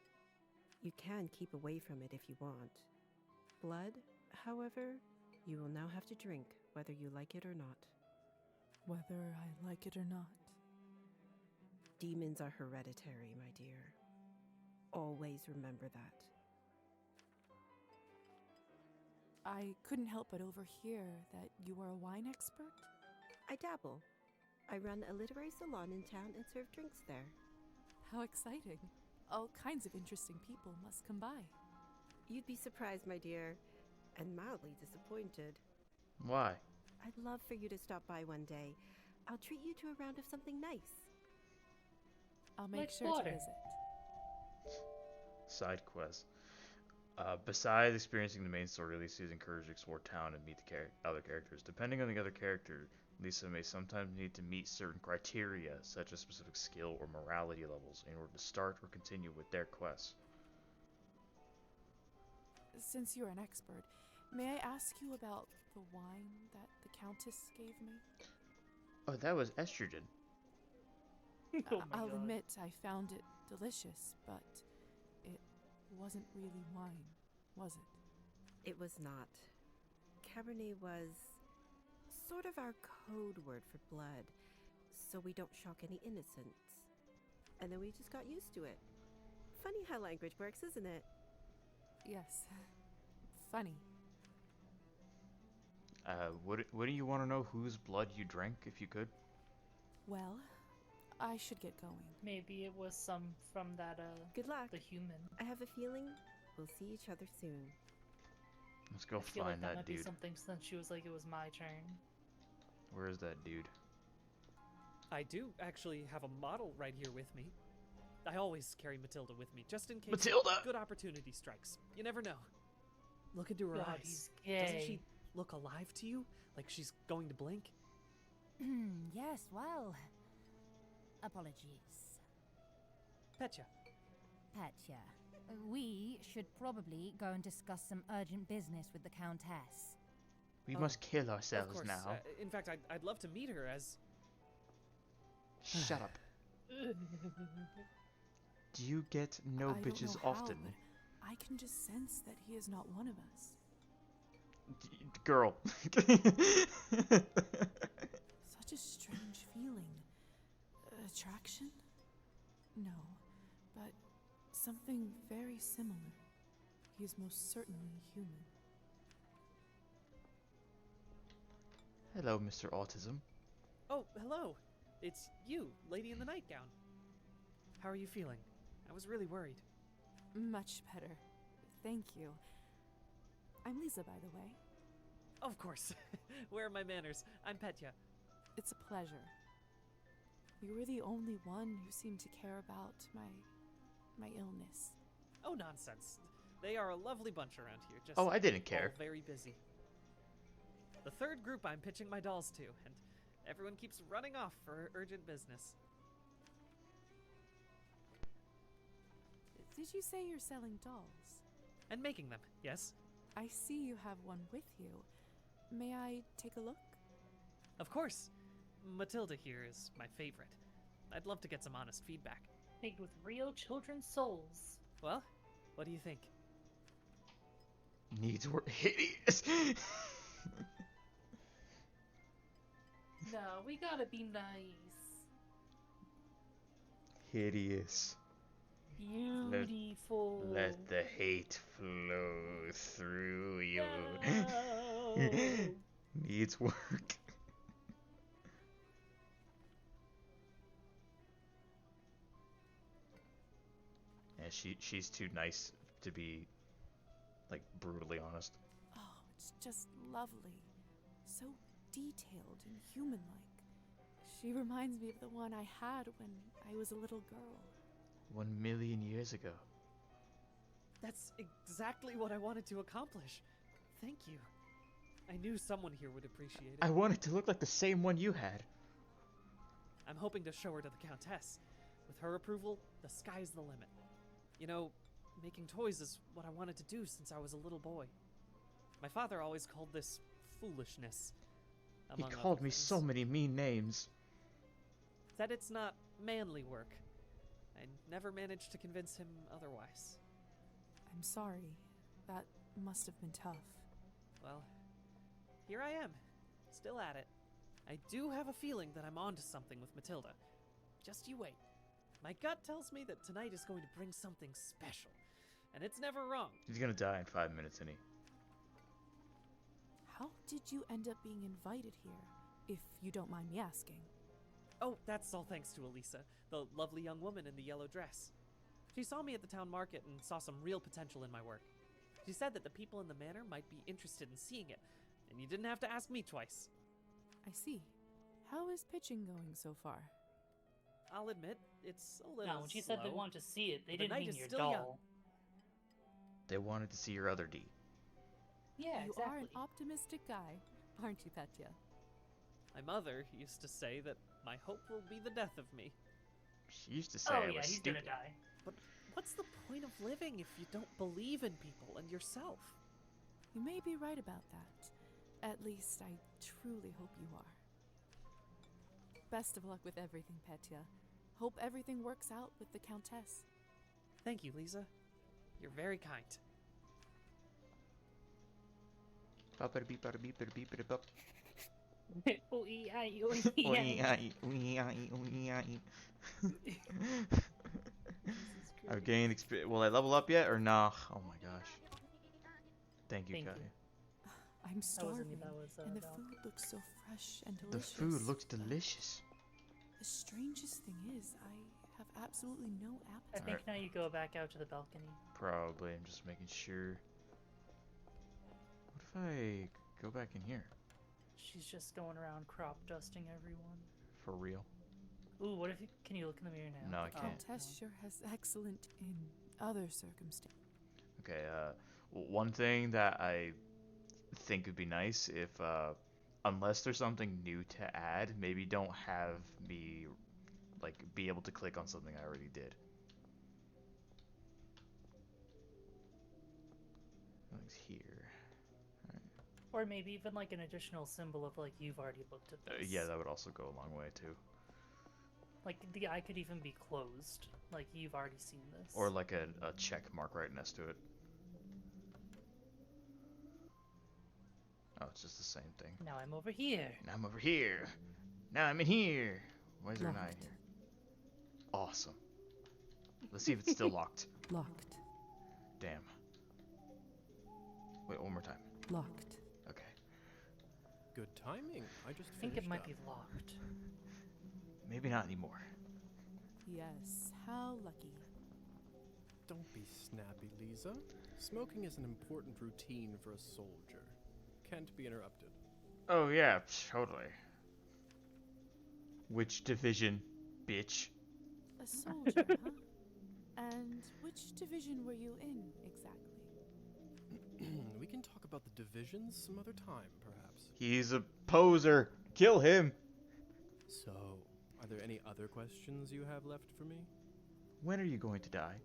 You can keep away from it if you want. Blood, however, you will now have to drink, whether you like it or not. Whether I like it or not. Demons are hereditary, my dear. Always remember that. I couldn't help but overhear that you are a wine expert? I dabble. I run a literary salon in town and serve drinks there. How exciting. All kinds of interesting people must come by. You'd be surprised, my dear, and mildly disappointed. Why? I'd love for you to stop by one day. I'll treat you to a round of something nice. I'll make Like sure water. to visit. Side quest. Besides experiencing the main story, Lisa is encouraged to explore town and meet the other characters. Depending on the other character, Lisa may sometimes need to meet certain criteria, such as specific skill or morality levels, in order to start or continue with their quests. Since you're an expert, may I ask you about the wine that the Countess gave me? Oh, that was estrogen. Oh my I'll God. admit I found it delicious, but it wasn't really wine, was it? It was not. Cabernet was sort of our code word for blood, so we don't shock any innocents. And then we just got used to it. Funny how language works, isn't it? Yes. Funny. What do you want to know whose blood you drank, if you could? Well, I should get going. Maybe it was some from that, Good luck. the human. I have a feeling we'll see each other soon. Let's go I feel like find that that might be dude. something since she was like, it was my turn. Where is that dude? I do actually have a model right here with me. I always carry Matilda with me, just in case Matilda! a good opportunity strikes. You never know. Look into her God, eyes. he's Doesn't gay. she look alive to you? Like she's going to blink? Yes, well. Apologies. Petya. Petya, we should probably go and discuss some urgent business with the Countess. We Oh, must kill Of ourselves course. now. In fact, I'd love to meet her as... Shut up. Do you get no I don't bitches know how, often? but I can just sense that he is not one of us. Girl. Such a strange feeling. Attraction? No, but something very similar. He is most certainly human. Hello, Mr. Autism. Oh, hello. It's you, lady in the nightgown. How are you feeling? I was really worried. Much better. Thank you. I'm Lisa, by the way. Of course. Where are my manners? I'm Petya. It's a pleasure. You were the only one who seemed to care about my illness. Oh, nonsense. They are a lovely bunch around here. Just Oh, I didn't care. all very busy. The third group I'm pitching my dolls to, and everyone keeps running off for urgent business. Did you say you're selling dolls? And making them, yes? I see you have one with you. May I take a look? Of course. Matilda here is my favorite. I'd love to get some honest feedback. Made with real children's souls. Well, what do you think? Needs were hideous. No, we gotta be nice. Hideous. Beautiful. Let the hate flow through you. No. Needs work. Yeah, she's too nice to be, like, brutally honest. Oh, it's just lovely. So detailed and human-like. She reminds me of the one I had when I was a little girl. 1,000,000 years ago. That's exactly what I wanted to accomplish. Thank you. I knew someone here would appreciate it. I want it to look like the same one you had. I'm hoping to show her to the Countess. With her approval, the sky's the limit. You know, making toys is what I wanted to do since I was a little boy. My father always called this foolishness. He among called other me things. so many mean names. Said it's not manly work. I never managed to convince him otherwise. I'm sorry. That must have been tough. Well, here I am, still at it. I do have a feeling that I'm onto something with Matilda. Just you wait. My gut tells me that tonight is going to bring something special, and it's never wrong. He's gonna die in 5 minutes, isn't he? How did you end up being invited here, if you don't mind me asking? Oh, that's all thanks to Elisa, the lovely young woman in the yellow dress. She saw me at the town market and saw some real potential in my work. She said that the people in the manor might be interested in seeing it, and you didn't have to ask me twice. I see. How is pitching going so far? I'll admit, it's a little No, when she said they slow, wanted to see it, they but the didn't night mean is your still doll. young. They wanted to see your other D. Yeah, You exactly. are an optimistic guy, aren't you, Petya? My mother used to say that my hope will be the death of me. She used to say Oh I yeah, was he's stupid. gonna die. But what's the point of living if you don't believe in people and yourself? You may be right about that. At least I truly hope you are. Best of luck with everything, Petya. Hope everything works out with the Countess. Thank you, Lisa. You're very kind. Bop-a-da-beep-a-da-beep-a-da-beep-a-da-beep-a-da-bop. Ooh-ee-ay, Ooey-ee-ay, ooey-ee-ay. ooey-ee-ay, ooey-ee-ay. Jesus I've Christ. gained experience. Will I level up yet or nah? Oh my gosh. Thank you, Thank Kai. you. I'm That wasn't starving, me, that was, and the Val. food looks so fresh and The delicious. food looks but delicious. The strangest thing is, I have absolutely no I appetite. think now you go back out to the balcony. Probably. I'm just making sure. What if I go back in here? She's just going around crop dusting everyone. For real? Ooh, what if you... Can you look in the mirror now? No, I Oh, can't. Countess sure has excellent in other circumstances. Okay, one thing that I think would be nice if, unless there's something new to add, maybe don't have me, like, be able to click on something I already did. Nothing's here. Or maybe even like an additional symbol of like, you've already looked at this. Yeah, that would also go a long way, too. Like, the eye could even be closed. Like, you've already seen this. Or like a check mark right next to it. Oh, it's just the same thing. Now I'm over here. Now I'm over here. Now I'm in here. Why is there an eye in Locked. here? Awesome. Let's see if it's still locked. Locked. Damn. Wait, one more time. Locked. Okay. Good timing. I just I think it finished might up. be locked. Maybe not anymore. Yes, how lucky. Don't be snappy, Lisa. Smoking is an important routine for a soldier. Can't be interrupted. Oh yeah, totally. Which division, bitch? A soldier, huh? And which division were you in, exactly? We can talk about the divisions some other time, perhaps. He's a poser. Kill him. So, are there any other questions you have left for me? When are you going to die?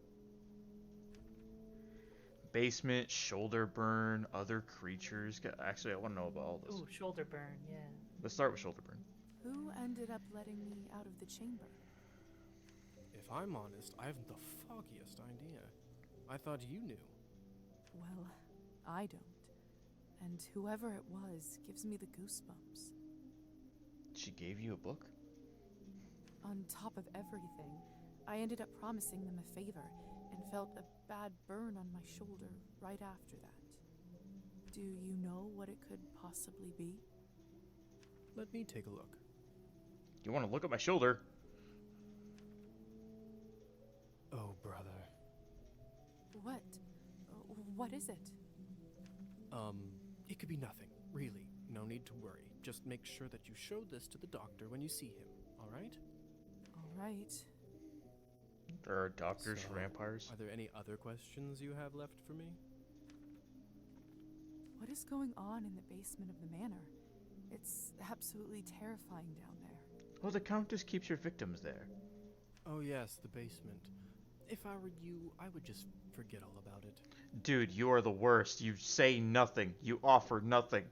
Basement, shoulder burn, other creatures. Actually, I want to know about all this. Ooh, shoulder burn, yeah. Let's start with shoulder burn. Who ended up letting me out of the chamber? If I'm honest, I haven't the foggiest idea. I thought you knew. Well, I don't. And whoever it was gives me the goosebumps. She gave you a book? On top of everything, I ended up promising them a favor and felt a bad burn on my shoulder right after that. Do you know what it could possibly be? Let me take a look. You want to look at my shoulder? Oh, brother. What? What is it? It could be nothing, really. No need to worry. Just make sure that you show this to the doctor when you see him, alright? Alright. There are doctors So, for vampires. Are there any other questions you have left for me? What is going on in the basement of the manor? It's absolutely terrifying down there. Well, the Countess keeps your victims there. Oh yes, the basement. If I were you, I would just forget all about it. Dude, you are the worst. You say nothing. You offer nothing.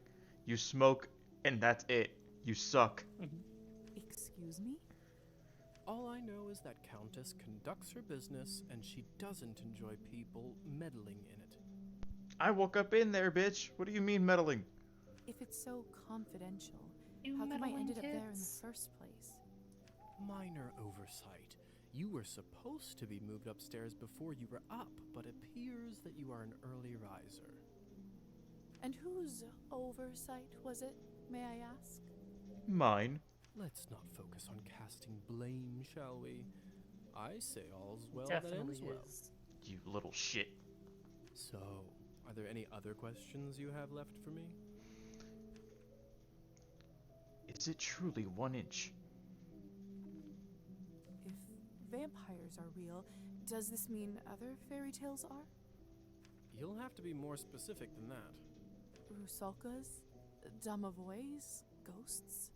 You smoke, and that's it. You suck. Excuse me? All I know is that Countess conducts her business, and she doesn't enjoy people meddling in it. I woke up in there, bitch. What do you mean meddling? If it's so confidential, You how come I meddling ended up there in the kids. first place? Minor oversight. You were supposed to be moved upstairs before you were up, but appears that you are an early riser. And whose oversight was it, may I ask? Mine. Let's not focus on casting blame, shall we? I say all's well Definitely that ends well. is. You little shit. So, are there any other questions you have left for me? Is it truly 1 inch? If vampires are real, does this mean other fairy tales are? You'll have to be more specific than that. Rusalkas? Domovoys? Ghosts?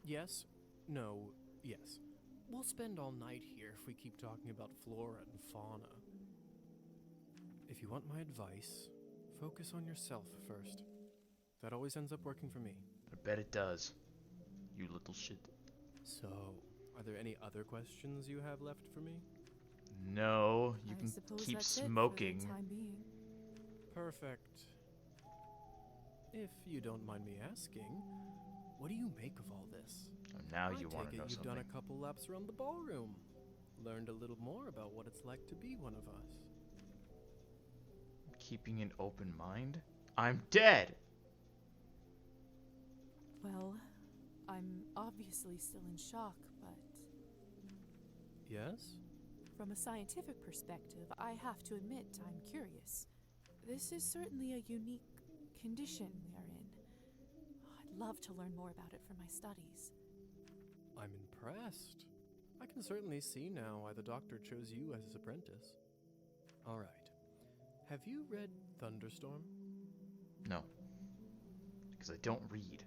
Yes, no, yes. We'll spend all night here if we keep talking about flora and fauna. If you want my advice, focus on yourself first. That always ends up working for me. I bet it does. You little shit. So, are there any other questions you have left for me? No, you I can suppose keep that's it for the smoking. time being. Perfect. If you don't mind me asking, what do you make of all this? Oh, now I you want to take know it you've something. done a couple laps around the ballroom. Learned a little more about what it's like to be one of us. Keeping an open mind? I'm dead! Well, I'm obviously still in shock, but Yes? from a scientific perspective, I have to admit I'm curious. This is certainly a unique condition we are in. I'd love to learn more about it for my studies. I'm impressed. I can certainly see now why the doctor chose you as his apprentice. All right. Have you read Thunderstorm? No. Because I don't read.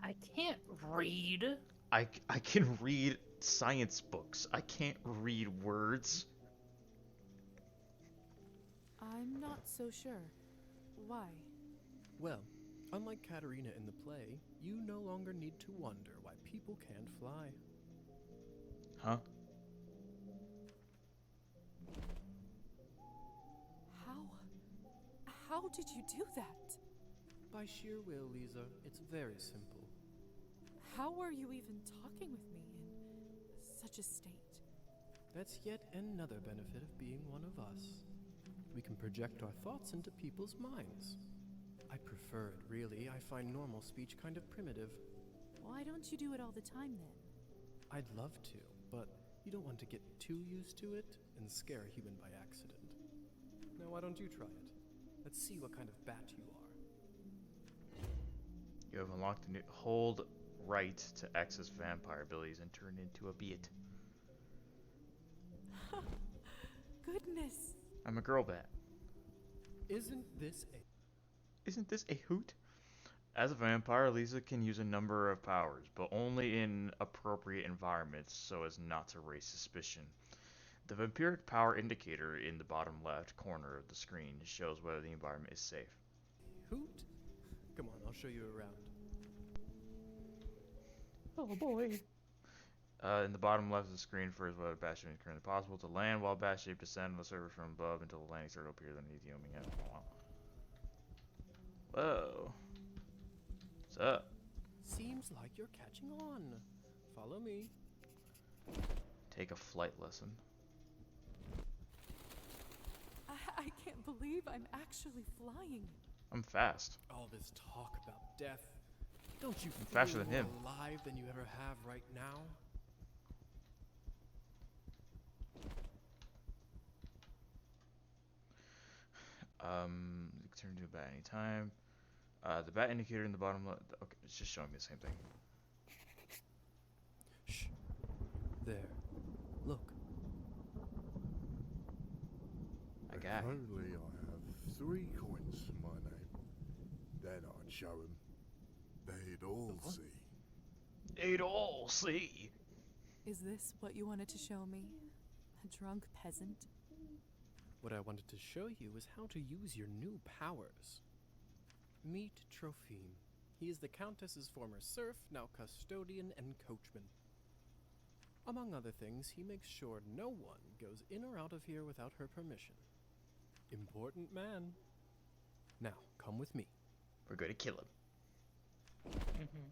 I can't read. I can read science books. I can't read words. I'm not so sure. Why? Well, unlike Katerina in the play, you no longer need to wonder why people can't fly. Huh? How did you do that? By sheer will, Lisa. It's very simple. How were you even talking with me in such a state? That's yet another benefit of being one of us. We can project our thoughts into people's minds. I prefer it, really. I find normal speech kind of primitive. Why don't you do it all the time then? I'd love to, but you don't want to get too used to it and scare a human by accident. Now, why don't you try it? Let's see what kind of bat you are. You have unlocked a new hold right to access vampire abilities and turn into a beat. Goodness. I'm a girl bat. Isn't this a hoot? As a vampire, Lisa can use a number of powers, but only in appropriate environments so as not to raise suspicion. The vampiric power indicator in the bottom left corner of the screen shows whether the environment is safe. Hoot? Come on, I'll show you around. Oh boy. In the bottom left of the screen, first whether bat shaping is currently possible to land, while bat shape descend on the surface from above until the landing circle appears underneath the homing head. Whoa. What's up? Seems like you're catching on. Follow me. Take a flight lesson. I can't believe I'm actually flying. I'm fast. All this talk about death. Don't you I'm feel faster than more him. alive than you ever have right now? Turn to a bat anytime. The bat indicator in the bottom left. Okay, it's just showing me the same thing. Shh. There. Look. I got it. Only I have 3 coins to my name. Then I'd show 'em. They'd all see. They'd all see. Is this what you wanted to show me? A drunk peasant? What I wanted to show you is how to use your new powers. Meet Trophime. He is the Countess's former serf, now custodian and coachman. Among other things, he makes sure no one goes in or out of here without her permission. Important man. Now, come with me. We're going to kill him. Mm-hmm.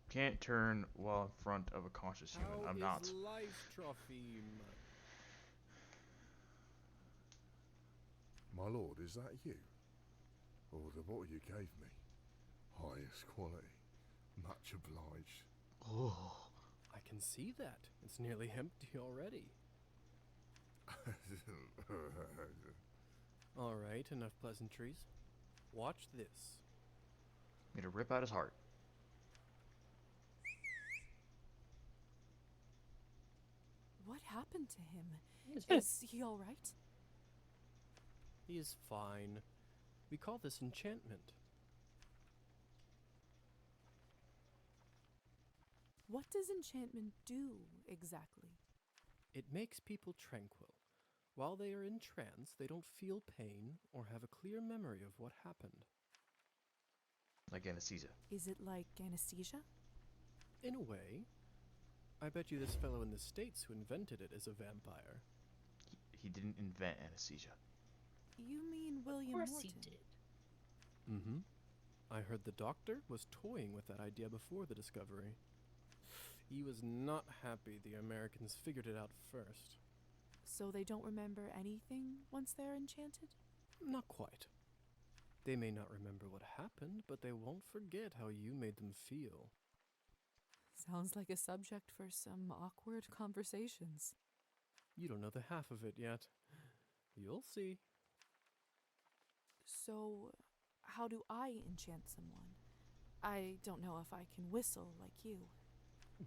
Can't turn while in front of a conscious human. I'm not. How is life, Trophime? My lord, is that you? Or the bottle you gave me? Highest quality. Much obliged. Oh. I can see that. It's nearly empty already. Alright, enough pleasantries. Watch this. I'm gonna rip out his heart. What happened to him? Is Is he alright? He is fine. We call this enchantment. What does enchantment do, exactly? It makes people tranquil. While they are in trance, they don't feel pain or have a clear memory of what happened. Like anesthesia. Is it like anesthesia? In a way. I bet you this fellow in the States who invented it is a vampire. He didn't invent anesthesia. You mean William of course Morton? he did. Mm-hmm. I heard the doctor was toying with that idea before the discovery. He was not happy the Americans figured it out first. So they don't remember anything once they're enchanted? Not quite. They may not remember what happened, but they won't forget how you made them feel. Sounds like a subject for some awkward conversations. You don't know the half of it yet. You'll see. So, how do I enchant someone? I don't know if I can whistle like you.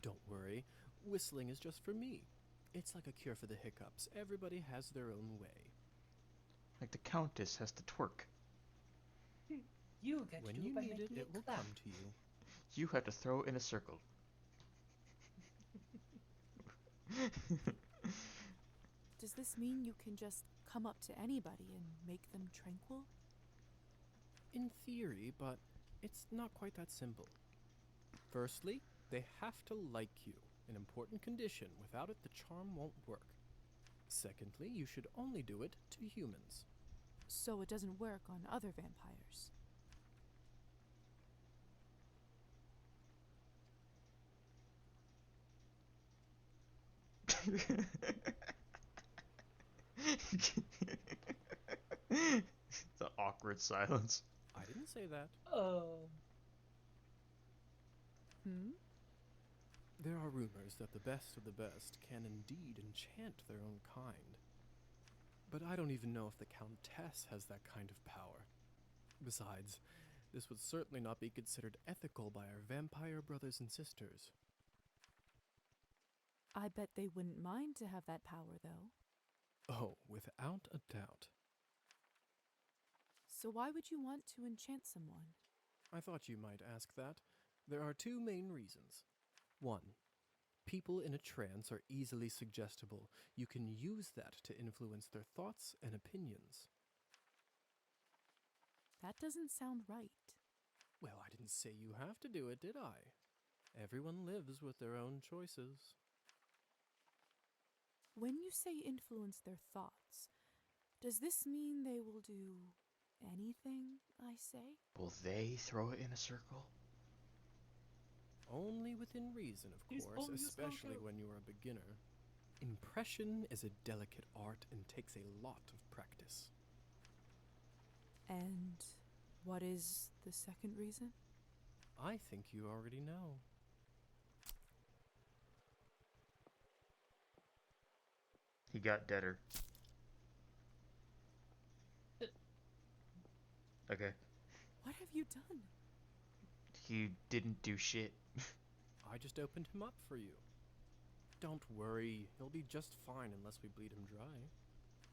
Don't worry. Whistling is just for me. It's like a cure for the hiccups. Everybody has their own way. Like the Countess has to twerk. You get When to do you it by need it, making it will clap. come to you. You have to throw in a circle. Does this mean you can just come up to anybody and make them tranquil? In theory, but it's not quite that simple. Firstly, they have to like you, an important condition. Without it, the charm won't work. Secondly, you should only do it to humans. So it doesn't work on other vampires. The awkward silence. I didn't say that. Oh. There are rumors that the best of the best can indeed enchant their own kind. But I don't even know if the Countess has that kind of power. Besides, this would certainly not be considered ethical by our vampire brothers and sisters. I bet they wouldn't mind to have that power, though. Oh, without a doubt. So why would you want to enchant someone? I thought you might ask that. There are two main reasons. One, people in a trance are easily suggestible. You can use that to influence their thoughts and opinions. That doesn't sound right. Well, I didn't say you have to do it, did I? Everyone lives with their own choices. When you say influence their thoughts, does this mean they will do anything I say? Will they throw it in a circle? Only within reason, of course, especially when you are a beginner. Impression is a delicate art and takes a lot of practice. And what is the second reason? I think you already know. He got deader. Okay. What have you done? He didn't do shit. I just opened him up for you. Don't worry, he'll be just fine unless we bleed him dry.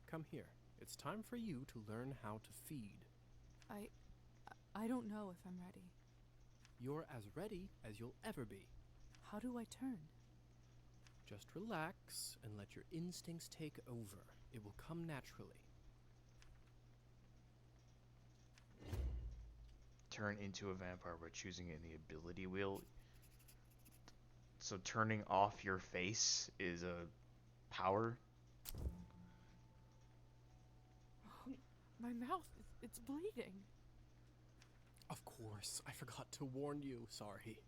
Come here. It's time for you to learn how to feed. I don't know if I'm ready. You're as ready as you'll ever be. How do I turn? Just relax and let your instincts take over. It will come naturally. Turn into a vampire by choosing it in the ability wheel. So turning off your face is a power? My mouth, it's bleeding. Of course, I forgot to warn you. Sorry.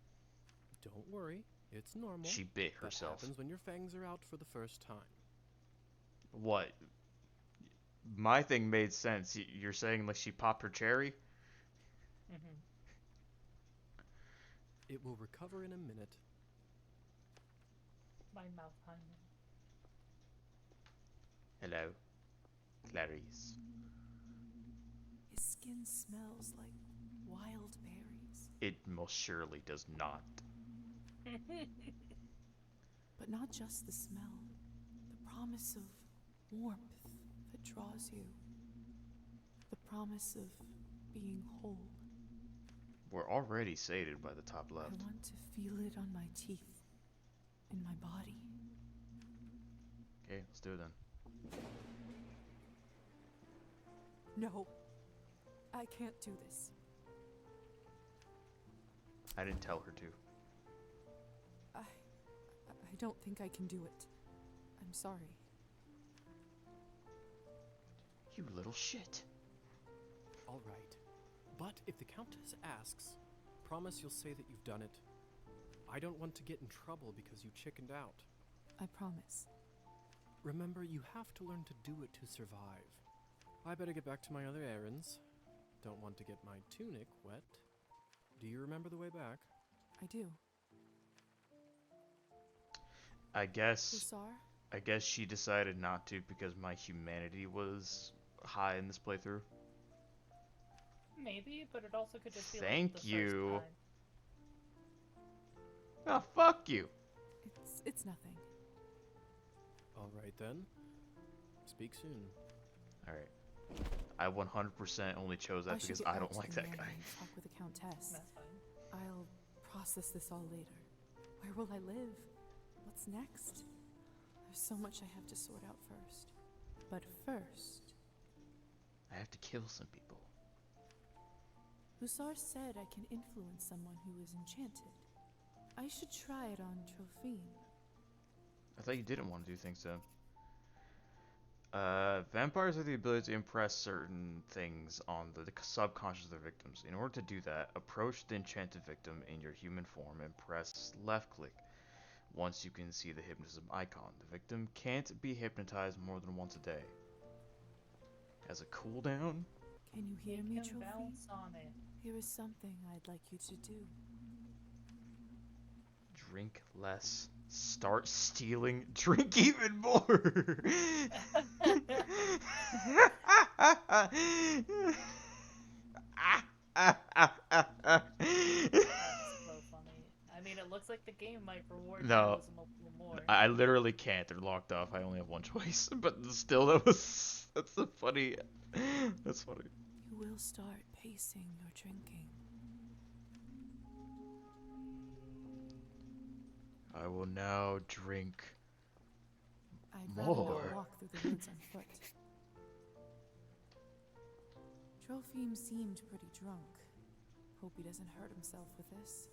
Don't worry, it's normal. She bit herself. That happens when your fangs are out for the first time. What? My thing made sense. You're saying like she popped her cherry? Mm-hmm. It will recover in a minute. My mouth, honey. Hello, Clarice. His skin smells like wild berries. It most surely does not. But not just the smell, the promise of warmth that draws you. The promise of being whole. We're already sated by the top left. I want to feel it on my teeth, in my body. Okay, let's do it then. No, I can't do this. I didn't tell her to. I don't think I can do it. I'm sorry. You little shit. All right. But if the Countess asks, promise you'll say that you've done it. I don't want to get in trouble because you chickened out. I promise. Remember, you have to learn to do it to survive. I better get back to my other errands. Don't want to get my tunic wet. Do you remember the way back? I do. I guess Hussar? she decided not to because my humanity was high in this playthrough. Maybe, but it also could just be Thank like the you. first time. Oh, fuck you. It's nothing. All right then. Speak soon. Alright. I 100% only chose that because I don't like that guy. Talk with the Countess. That's fine. I'll process this all later. Where will I live? What's next? There's so much I have to sort out first. But first... I have to kill some people. Hussar said I can influence someone who is enchanted. I should try it on Trophine. I thought you didn't want to do things so. Vampires have the ability to impress certain things on the subconscious of their victims. In order to do that, approach the enchanted victim in your human form and press left click. Once you can see the hypnotism icon, the victim can't be hypnotized more than once a day. As a cooldown? Can you hear me, Trophine? Bounce on it. Here is something I'd like you to do. Drink less. Start stealing. Drink even more. That's so funny. I mean, it looks like the game might reward No. realism a little more. I literally can't. They're locked off. I only have one choice. But still, that's the funny. That's funny. You will start pacing your drinking. I will now drink I'd rather more. not walk through the woods on foot. Trophime seemed pretty drunk. Hope he doesn't hurt himself with this.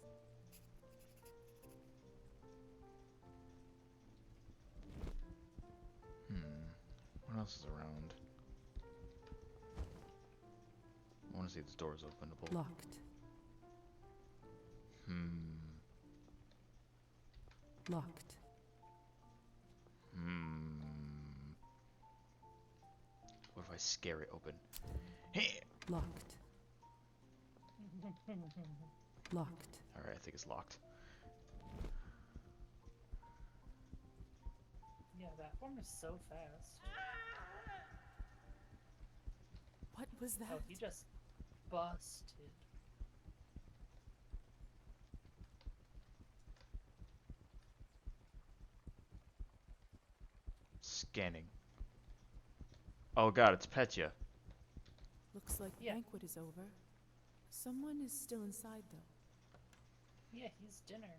What else is around? I want to see if this door is openable. Locked. Locked. What if I scare it open? Locked. Locked. Alright, I think it's locked. Yeah, that one is so fast. What was that? Oh, he just busted. Scanning. Oh god, it's Petya. Looks like the banquet is over. Someone is still inside, though. Yeah, he's dinner.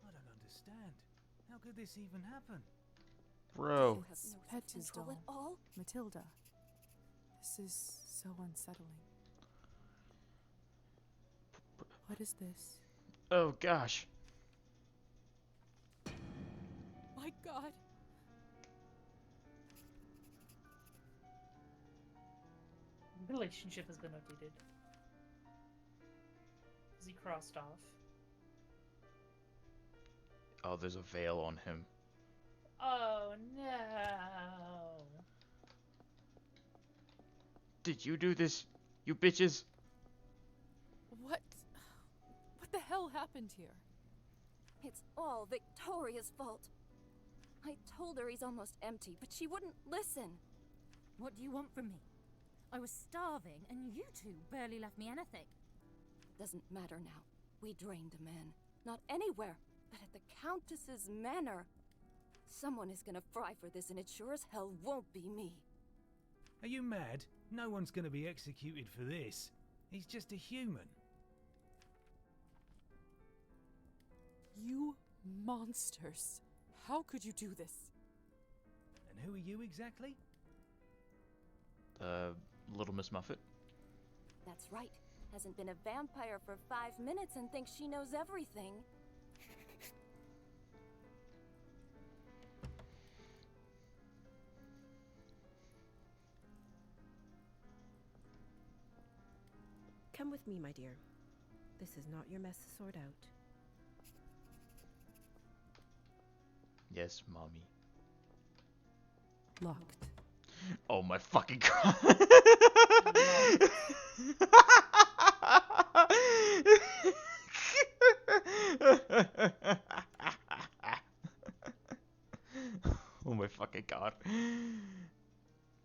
I don't understand. How could this even happen? Bro. It's Petya's doll. Matilda. This is so unsettling. What is this? Oh gosh. My God. Relationship has been updated. Is he crossed off? Oh, there's a veil on him. Oh no! Did you do this, you bitches? What the hell happened here? It's all Victoria's fault. I told her he's almost empty, but she wouldn't listen. What do you want from me? I was starving, and you two barely left me anything. Doesn't matter now. We drained a man. Not anywhere, but at the Countess's manor. Someone is gonna fry for this, and it sure as hell won't be me. Are you mad? No one's gonna be executed for this. He's just a human. You monsters. How could you do this? And who are you exactly? Little Miss Muffet. That's right. Hasn't been a vampire for 5 minutes and thinks she knows everything. Come with me, my dear. This is not your mess to sort out. Yes, mommy. Locked. Oh my fucking god. Oh my fucking god.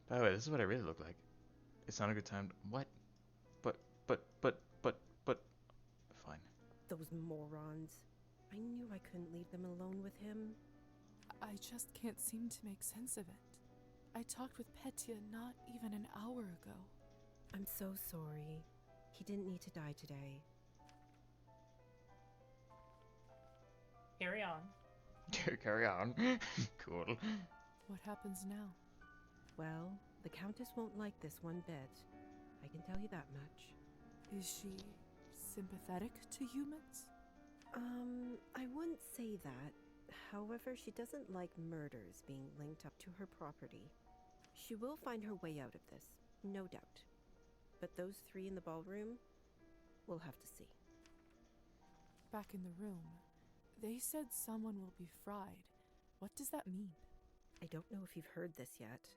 By the way, this is what I really look like. It's not a good time. What? But. Fine. Those morons. I knew I couldn't leave them alone with him. I just can't seem to make sense of it. I talked with Petya not even an hour ago. I'm so sorry. He didn't need to die today. Carry on. Carry on. Cool. What happens now? Well, the Countess won't like this one bit. I can tell you that much. Is she sympathetic to humans? I wouldn't say that. However, she doesn't like murders being linked up to her property. She will find her way out of this, no doubt. But those three in the ballroom, we'll have to see. Back in the room, they said someone will be fried. What does that mean? I don't know if you've heard this yet,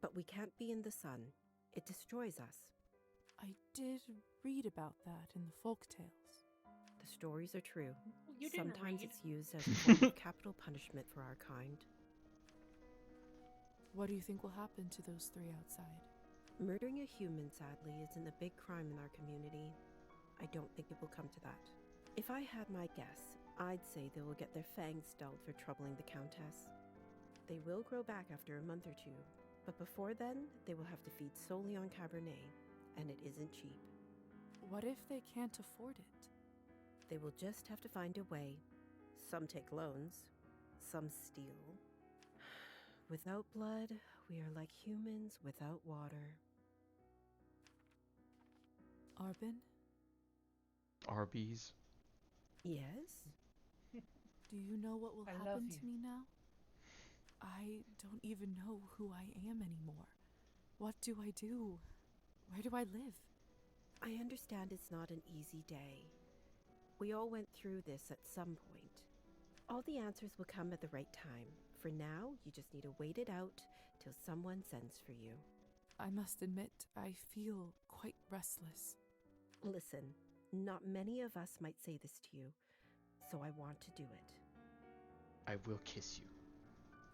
but we can't be in the sun. It destroys us. I did read about that in the folktales. The stories are true. You didn't Sometimes read. it's used as a form of capital punishment for our kind. What do you think will happen to those three outside? Murdering a human, sadly, isn't a big crime in our community. I don't think it will come to that. If I had my guess, I'd say they will get their fangs dulled for troubling the Countess. They will grow back after a month or two, but before then, they will have to feed solely on Cabernet, and it isn't cheap. What if they can't afford it? They will just have to find a way. Some take loans, some steal. Without blood, we are like humans without water. Arbin? Arby's. Yes? Do you know what will I love happen you. to me now? I don't even know who I am anymore. What do I do? Where do I live? I understand it's not an easy day. We all went through this at some point. All the answers will come at the right time. For now, you just need to wait it out till someone sends for you. I must admit, I feel quite restless. Listen, not many of us might say this to you, so I want to do it. I will kiss you.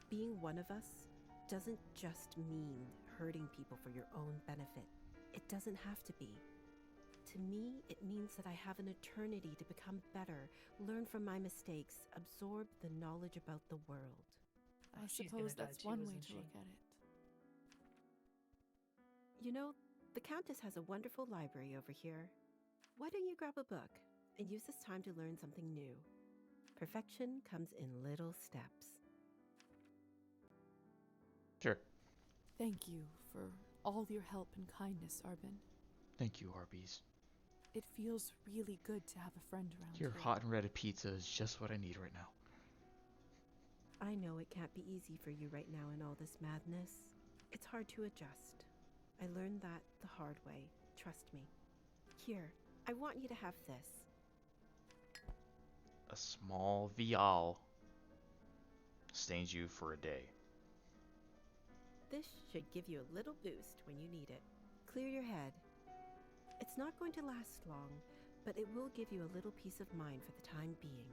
Being one of us doesn't just mean hurting people for your own benefit. It doesn't have to be. To me, it means that I have an eternity to become better, learn from my mistakes, absorb the knowledge about the world. I She's gonna suppose die that's too, one way isn't to she? look at it. You know, the Countess has a wonderful library over here. Why don't you grab a book and use this time to learn something new? Perfection comes in little steps. Sure. Thank you for all your help and kindness, Arbin. Thank you, Arby's. It feels really good to have a friend around Your here. hot and ready pizza is just what I need right now. I know it can't be easy for you right now in all this madness. It's hard to adjust. I learned that the hard way. Trust me. Here, I want you to have this. A small vial sustains you for a day. This should give you a little boost when you need it. Clear your head. It's not going to last long, but it will give you a little peace of mind for the time being.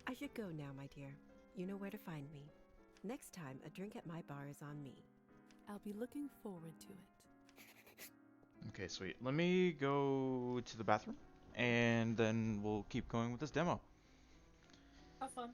I should go now, my dear. You know where to find me. Next time, a drink at my bar is on me. I'll be looking forward to it. Okay, sweet. Let me go to the bathroom, and then we'll keep going with this demo. Have fun.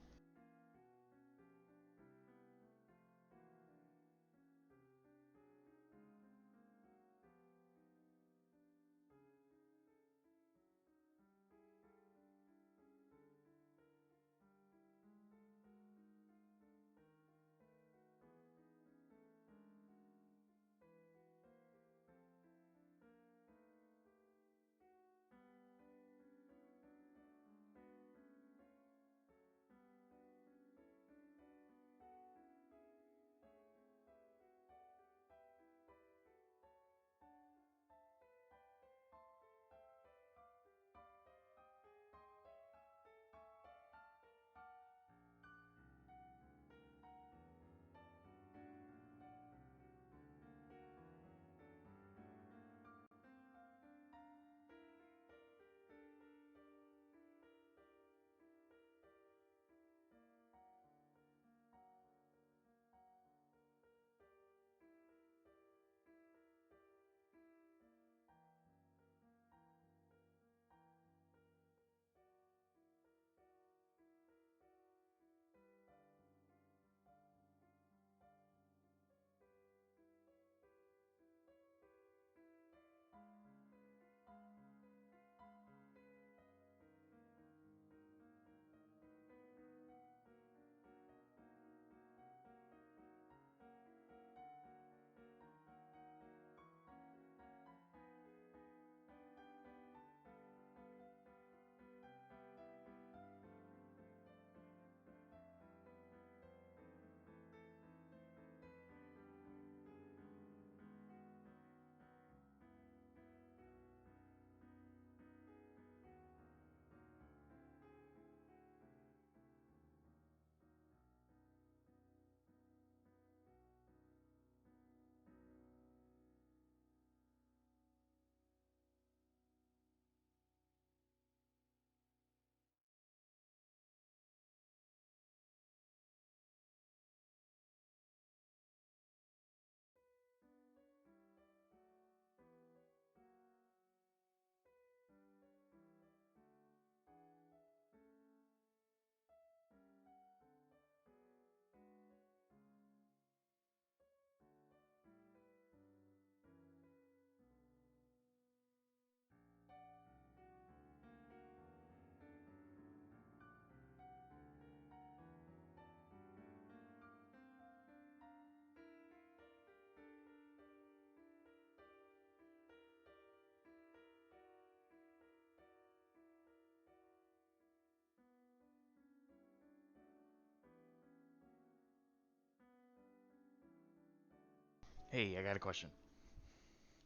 Hey, I got a question.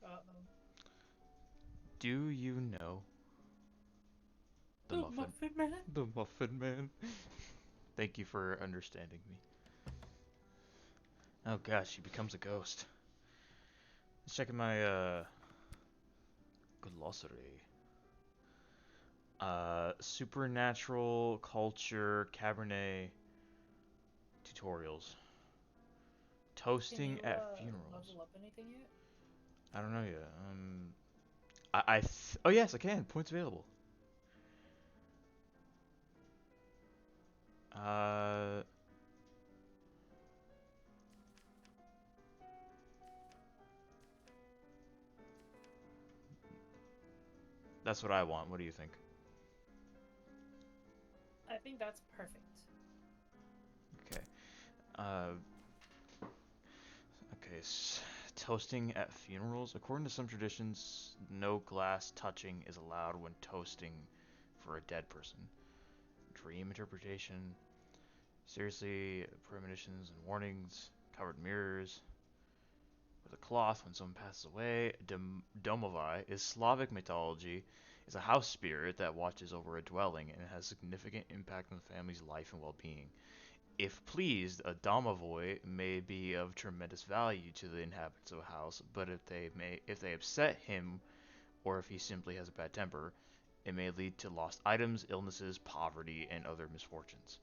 Uh-oh. Do you know the The muffin? Muffin Man? The Muffin Man. Thank you for understanding me. Oh gosh, she becomes a ghost. Let's check in my glossary. Supernatural culture Cabernet tutorials. Can you Toasting at funerals. level up anything yet? I don't know yet. Oh yes, I can. Points available. Uh, that's what I want. What do you think? I think that's perfect. Okay. Uh, okay. Toasting at funerals. According to some traditions, no glass touching is allowed when toasting for a dead person. Dream interpretation. Seriously, premonitions and warnings. Covered mirrors. With a cloth when someone passes away. Domovai is Slavic mythology. Is a house spirit that watches over a dwelling and has significant impact on the family's life and well-being. If pleased, a domovoi may be of tremendous value to the inhabitants of a house, but if they upset him or if he simply has a bad temper, it may lead to lost items, illnesses, poverty, and other misfortunes.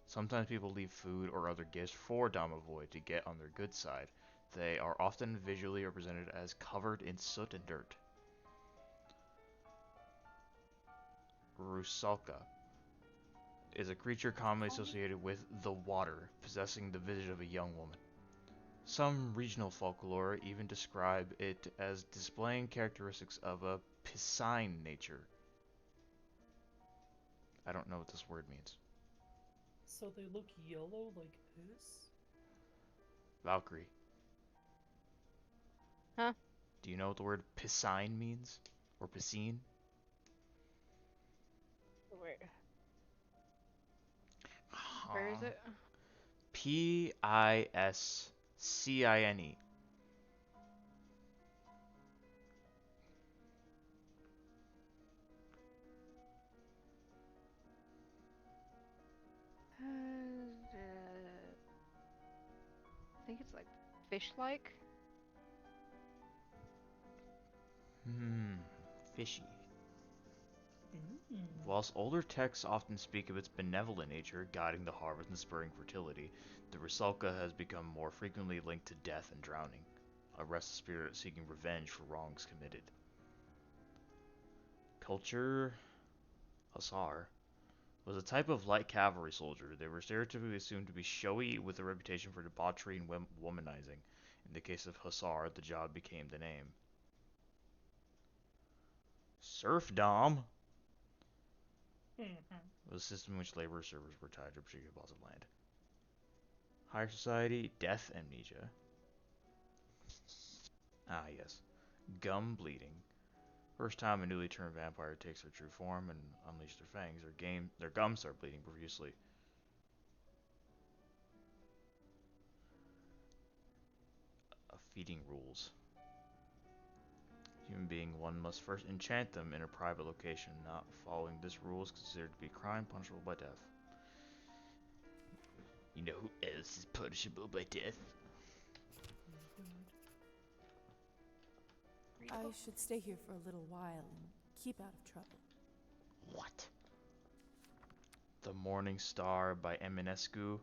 Sometimes people leave food or other gifts for Domovoid to get on their good side. They are often visually represented as covered in soot and dirt. Rusalka is a creature commonly associated with the water, possessing the visage of a young woman. Some regional folklore even describe it as displaying characteristics of a piscine nature. I don't know what this word means. So they look yellow like piss? Valkyrie. Huh? Do you know what the word piscine means? Or piscine? Where is it? Piscine. I think it's like fish-like. Fishy. Mm. Whilst older texts often speak of its benevolent nature, guiding the harvest and spurring fertility, the Rusalka has become more frequently linked to death and drowning, a restless spirit seeking revenge for wrongs committed. Culture Hussar was a type of light cavalry soldier. They were stereotypically assumed to be showy with a reputation for debauchery and womanizing. In the case of Hussar, the job became the name. Serfdom was a system in which labor servers were tied to particular plots of land. Higher society, death amnesia. Ah, yes. Gum bleeding. First time a newly turned vampire takes their true form and unleashes their fangs, their gums start bleeding profusely. Feeding rules. Human being, one must first enchant them in a private location. Not following this rule is considered to be a crime punishable by death. You know who else is punishable by death? I should stay here for a little while and keep out of trouble. What? The Morning Star by Eminescu.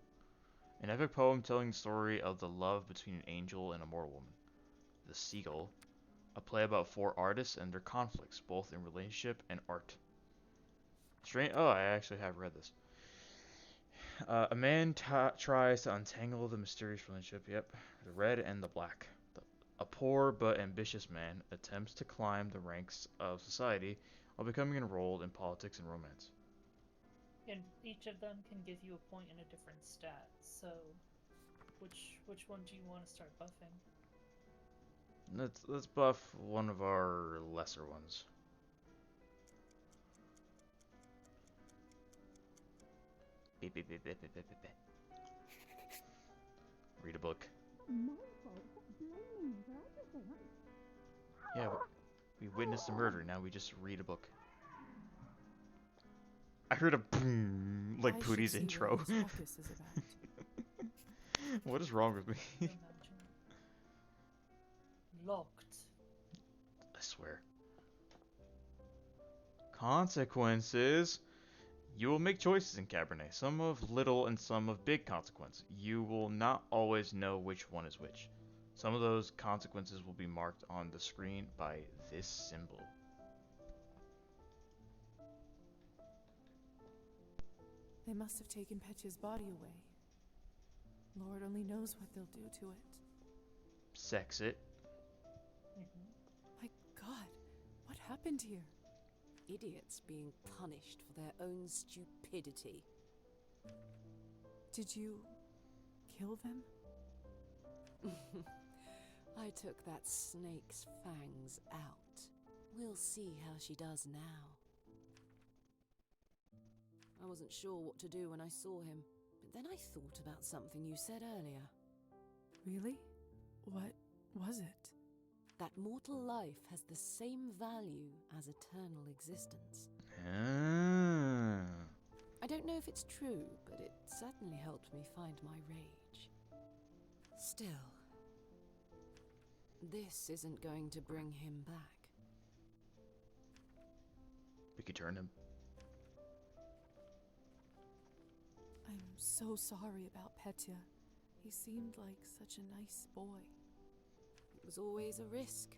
An epic poem telling the story of the love between an angel and a mortal woman. The Seagull. A play about four artists and their conflicts, both in relationship and art. Oh, I actually have read this. A man tries to untangle the mysterious relationship, the red and the black. A poor but ambitious man attempts to climb the ranks of society while becoming enrolled in politics and romance. And each of them can give you a point in a different stat, so which one do you want to start buffing? Let's buff one of our lesser ones. Beep, beep, beep, beep, beep, beep, beep. Read a book. Yeah, we witnessed a murder. Now we just read a book. I heard a boom, like Pootie's intro. What is wrong with me? Locked. I swear. Consequences. You will make choices in Cabernet, some of little and some of big consequence. You will not always know which one is which. Some of those consequences will be marked on the screen by this symbol. They must have taken Petya's body away. Lord only knows what they'll do to it. Sex it. My God, what happened here? Idiots being punished for their own stupidity. Did you kill them? I took that snake's fangs out. We'll see how she does now. I wasn't sure what to do when I saw him, but then I thought about something you said earlier. Really? What was it? That mortal life has the same value as eternal existence. I don't know if it's true, but it certainly helped me find my rage. Still, this isn't going to bring him back. We could turn him. I'm so sorry about Petya. He seemed like such a nice boy. It was always a risk.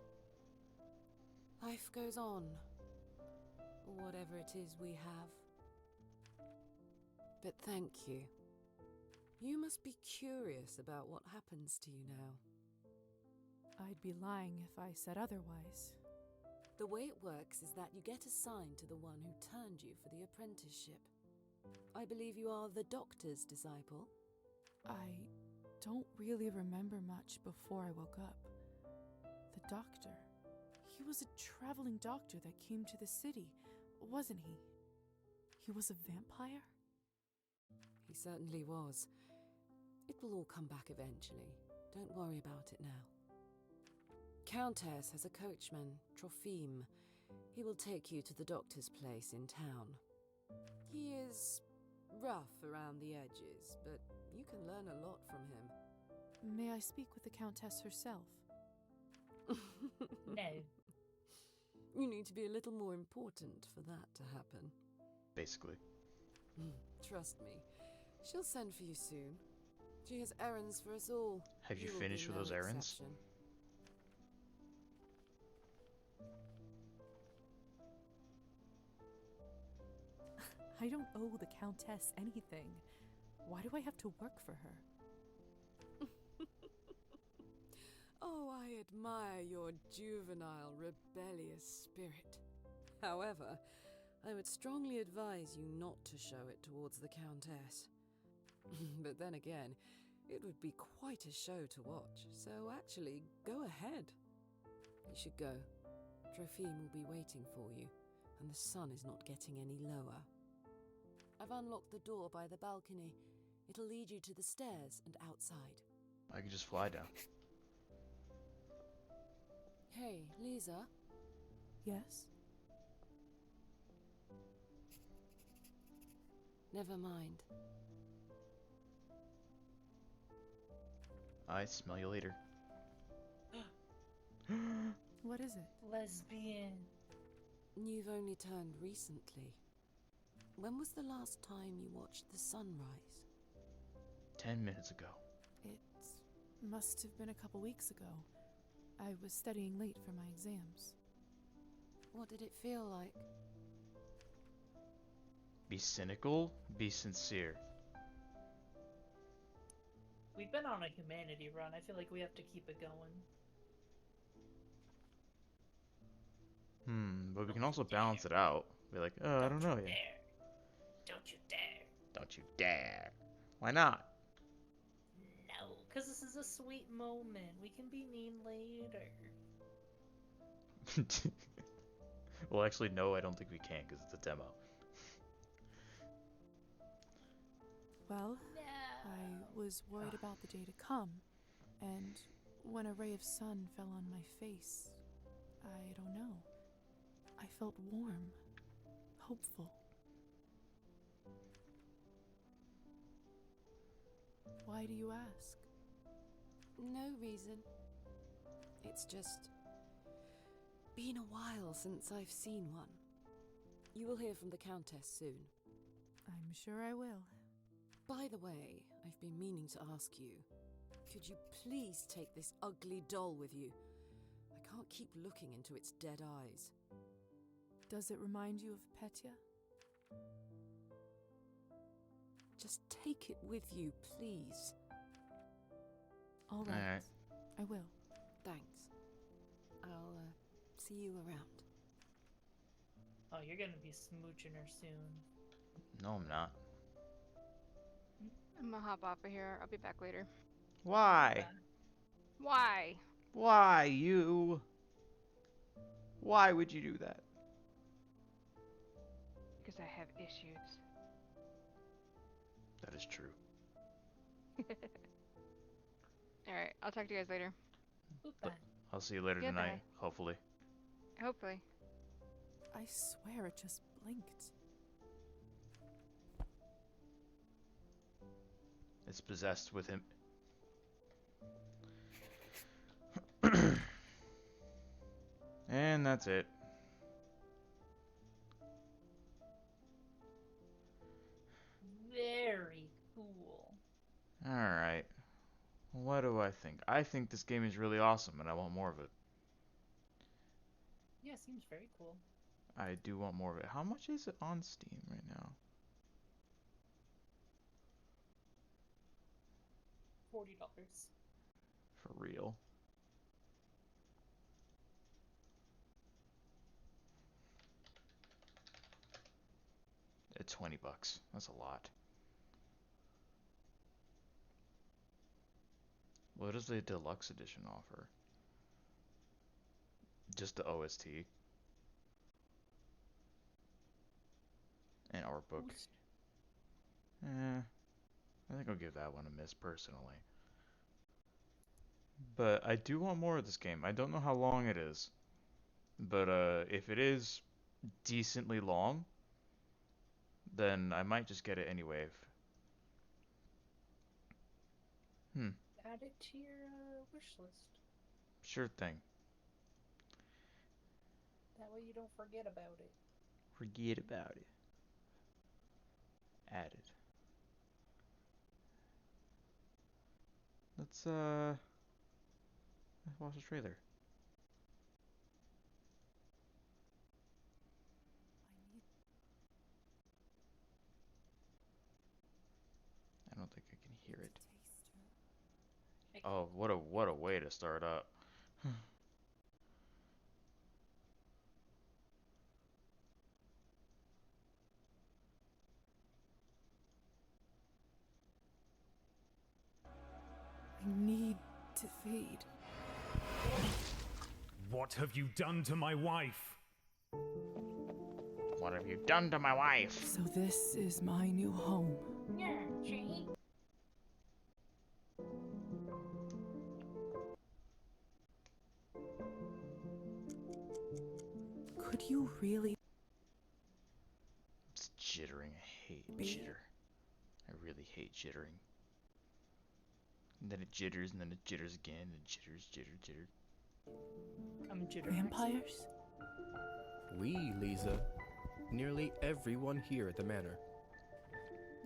Life goes on. Whatever it is we have. But thank you. You must be curious about what happens to you now. I'd be lying if I said otherwise. The way it works is that you get assigned to the one who turned you for the apprenticeship. I believe you are the doctor's disciple. I don't really remember much before I woke up. The doctor. He was a traveling doctor that came to the city, wasn't he? He was a vampire? He certainly was. It will all come back eventually. Don't worry about it now. Countess has a coachman, Trophime. He will take you to the doctor's place in town. He is rough around the edges, but you can learn a lot from him. May I speak with the Countess herself? No. You need to be a little more important for that to happen. Basically. Trust me. She'll send for you soon. She has errands for us all. Have you finished with those errands? Exception. I don't owe the Countess anything. Why do I have to work for her? Oh, I admire your juvenile, rebellious spirit. However, I would strongly advise you not to show it towards the Countess. But then again, it would be quite a show to watch, so actually, go ahead. You should go. Trophime will be waiting for you, and the sun is not getting any lower. I've unlocked the door by the balcony. It'll lead you to the stairs and outside. I could just fly down. Hey, Lisa? Yes? Never mind. I smell you later. What is it? Lesbian. You've only turned recently. When was the last time you watched the sunrise? 10 minutes ago. It must have been a couple weeks ago. I was studying late for my exams. What did it feel like? Be cynical, be sincere. We've been on a humanity run. I feel like we have to keep it going. But we can also balance it out. Be like, oh, I don't know yet. Don't you dare. Don't you dare. Why not? No, because this is a sweet moment. We can be mean later. Well, actually, no, I don't think we can because it's a demo. Well, I was worried about the day to come, and when a ray of sun fell on my face, I don't know. I felt warm, hopeful. Why do you ask? No reason. It's just been a while since I've seen one. You will hear from the Countess soon. I'm sure I will. By the way, I've been meaning to ask you, could you please take this ugly doll with you? I can't keep looking into its dead eyes. Does it remind you of Petya? Just take it with you, please. All right. Alright. I will. Thanks. I'll see you around. Oh, you're gonna be smooching her soon. No, I'm not. I'm gonna hop off of here. I'll be back later. Why? Why? Why, you? Why would you do that? Because I have issues. That is true. Alright, I'll talk to you guys later. I'll see you later Goodbye. tonight, hopefully. Hopefully. I swear it just blinked. It's possessed with him. And that's it. Very Alright. What do I think? I think this game is really awesome and I want more of it. Yeah, seems very cool. I do want more of it. How much is it on Steam right now? $40. For real? At 20 bucks. That's a lot. What does the deluxe edition offer? Just the OST. And art book. I think I'll give that one a miss personally. But I do want more of this game. I don't know how long it is. But if it is decently long, then I might just get it anyway. Add it to your wish list. Sure thing. That way you don't forget about it. Forget about it. Add it. Let's watch the trailer. I don't think I can hear it. Oh, what a way to start up. I need to feed. What have you done to my wife? What have you done to my wife? So this is my new home. Yeah, Jane. Could you really? It's jittering. I hate jitter. I really hate jittering. And then it jitters, and then it jitters again, and it jitters, jitter. I'm jittering. Vampires? We, Lisa. Nearly everyone here at the manor.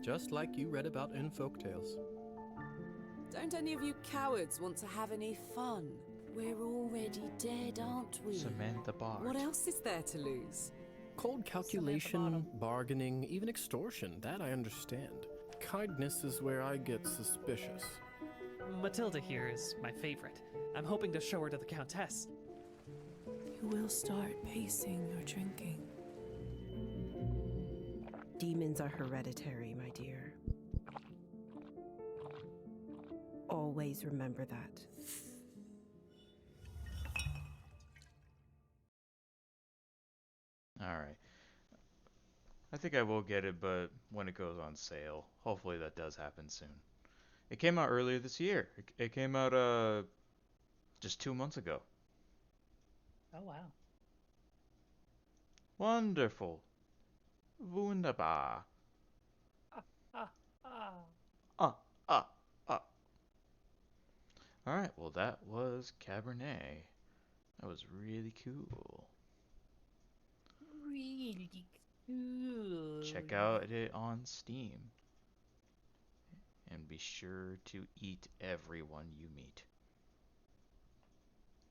Just like you read about in folktales. Don't any of you cowards want to have any fun? We're already dead, aren't we? Samantha Bart. What else is there to lose? Cold calculation, bargaining, even extortion, that I understand. Kindness is where I get suspicious. Matilda here is my favorite. I'm hoping to show her to the Countess. You will start pacing or drinking. Demons are hereditary, my dear. Always remember that. Alright. I think I will get it, but when it goes on sale. Hopefully that does happen soon. It came out earlier this year. It came out just 2 months ago. Oh, wow. Wonderful. Wunderbar. Ah, ah. Alright, well that was Cabernet. That was really cool. Really cool. Check out it on Steam. And be sure to eat everyone you meet.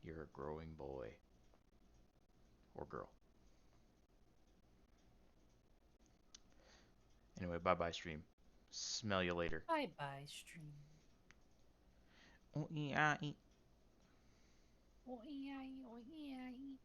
You're a growing boy. Or girl. Anyway, bye-bye stream. Smell you later. Bye-bye, stream. Oh-ee-ah-ee. Oh-ee-ah-ee, oh-ee-ah-ee.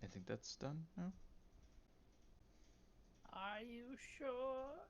I think that's done now. Are you sure?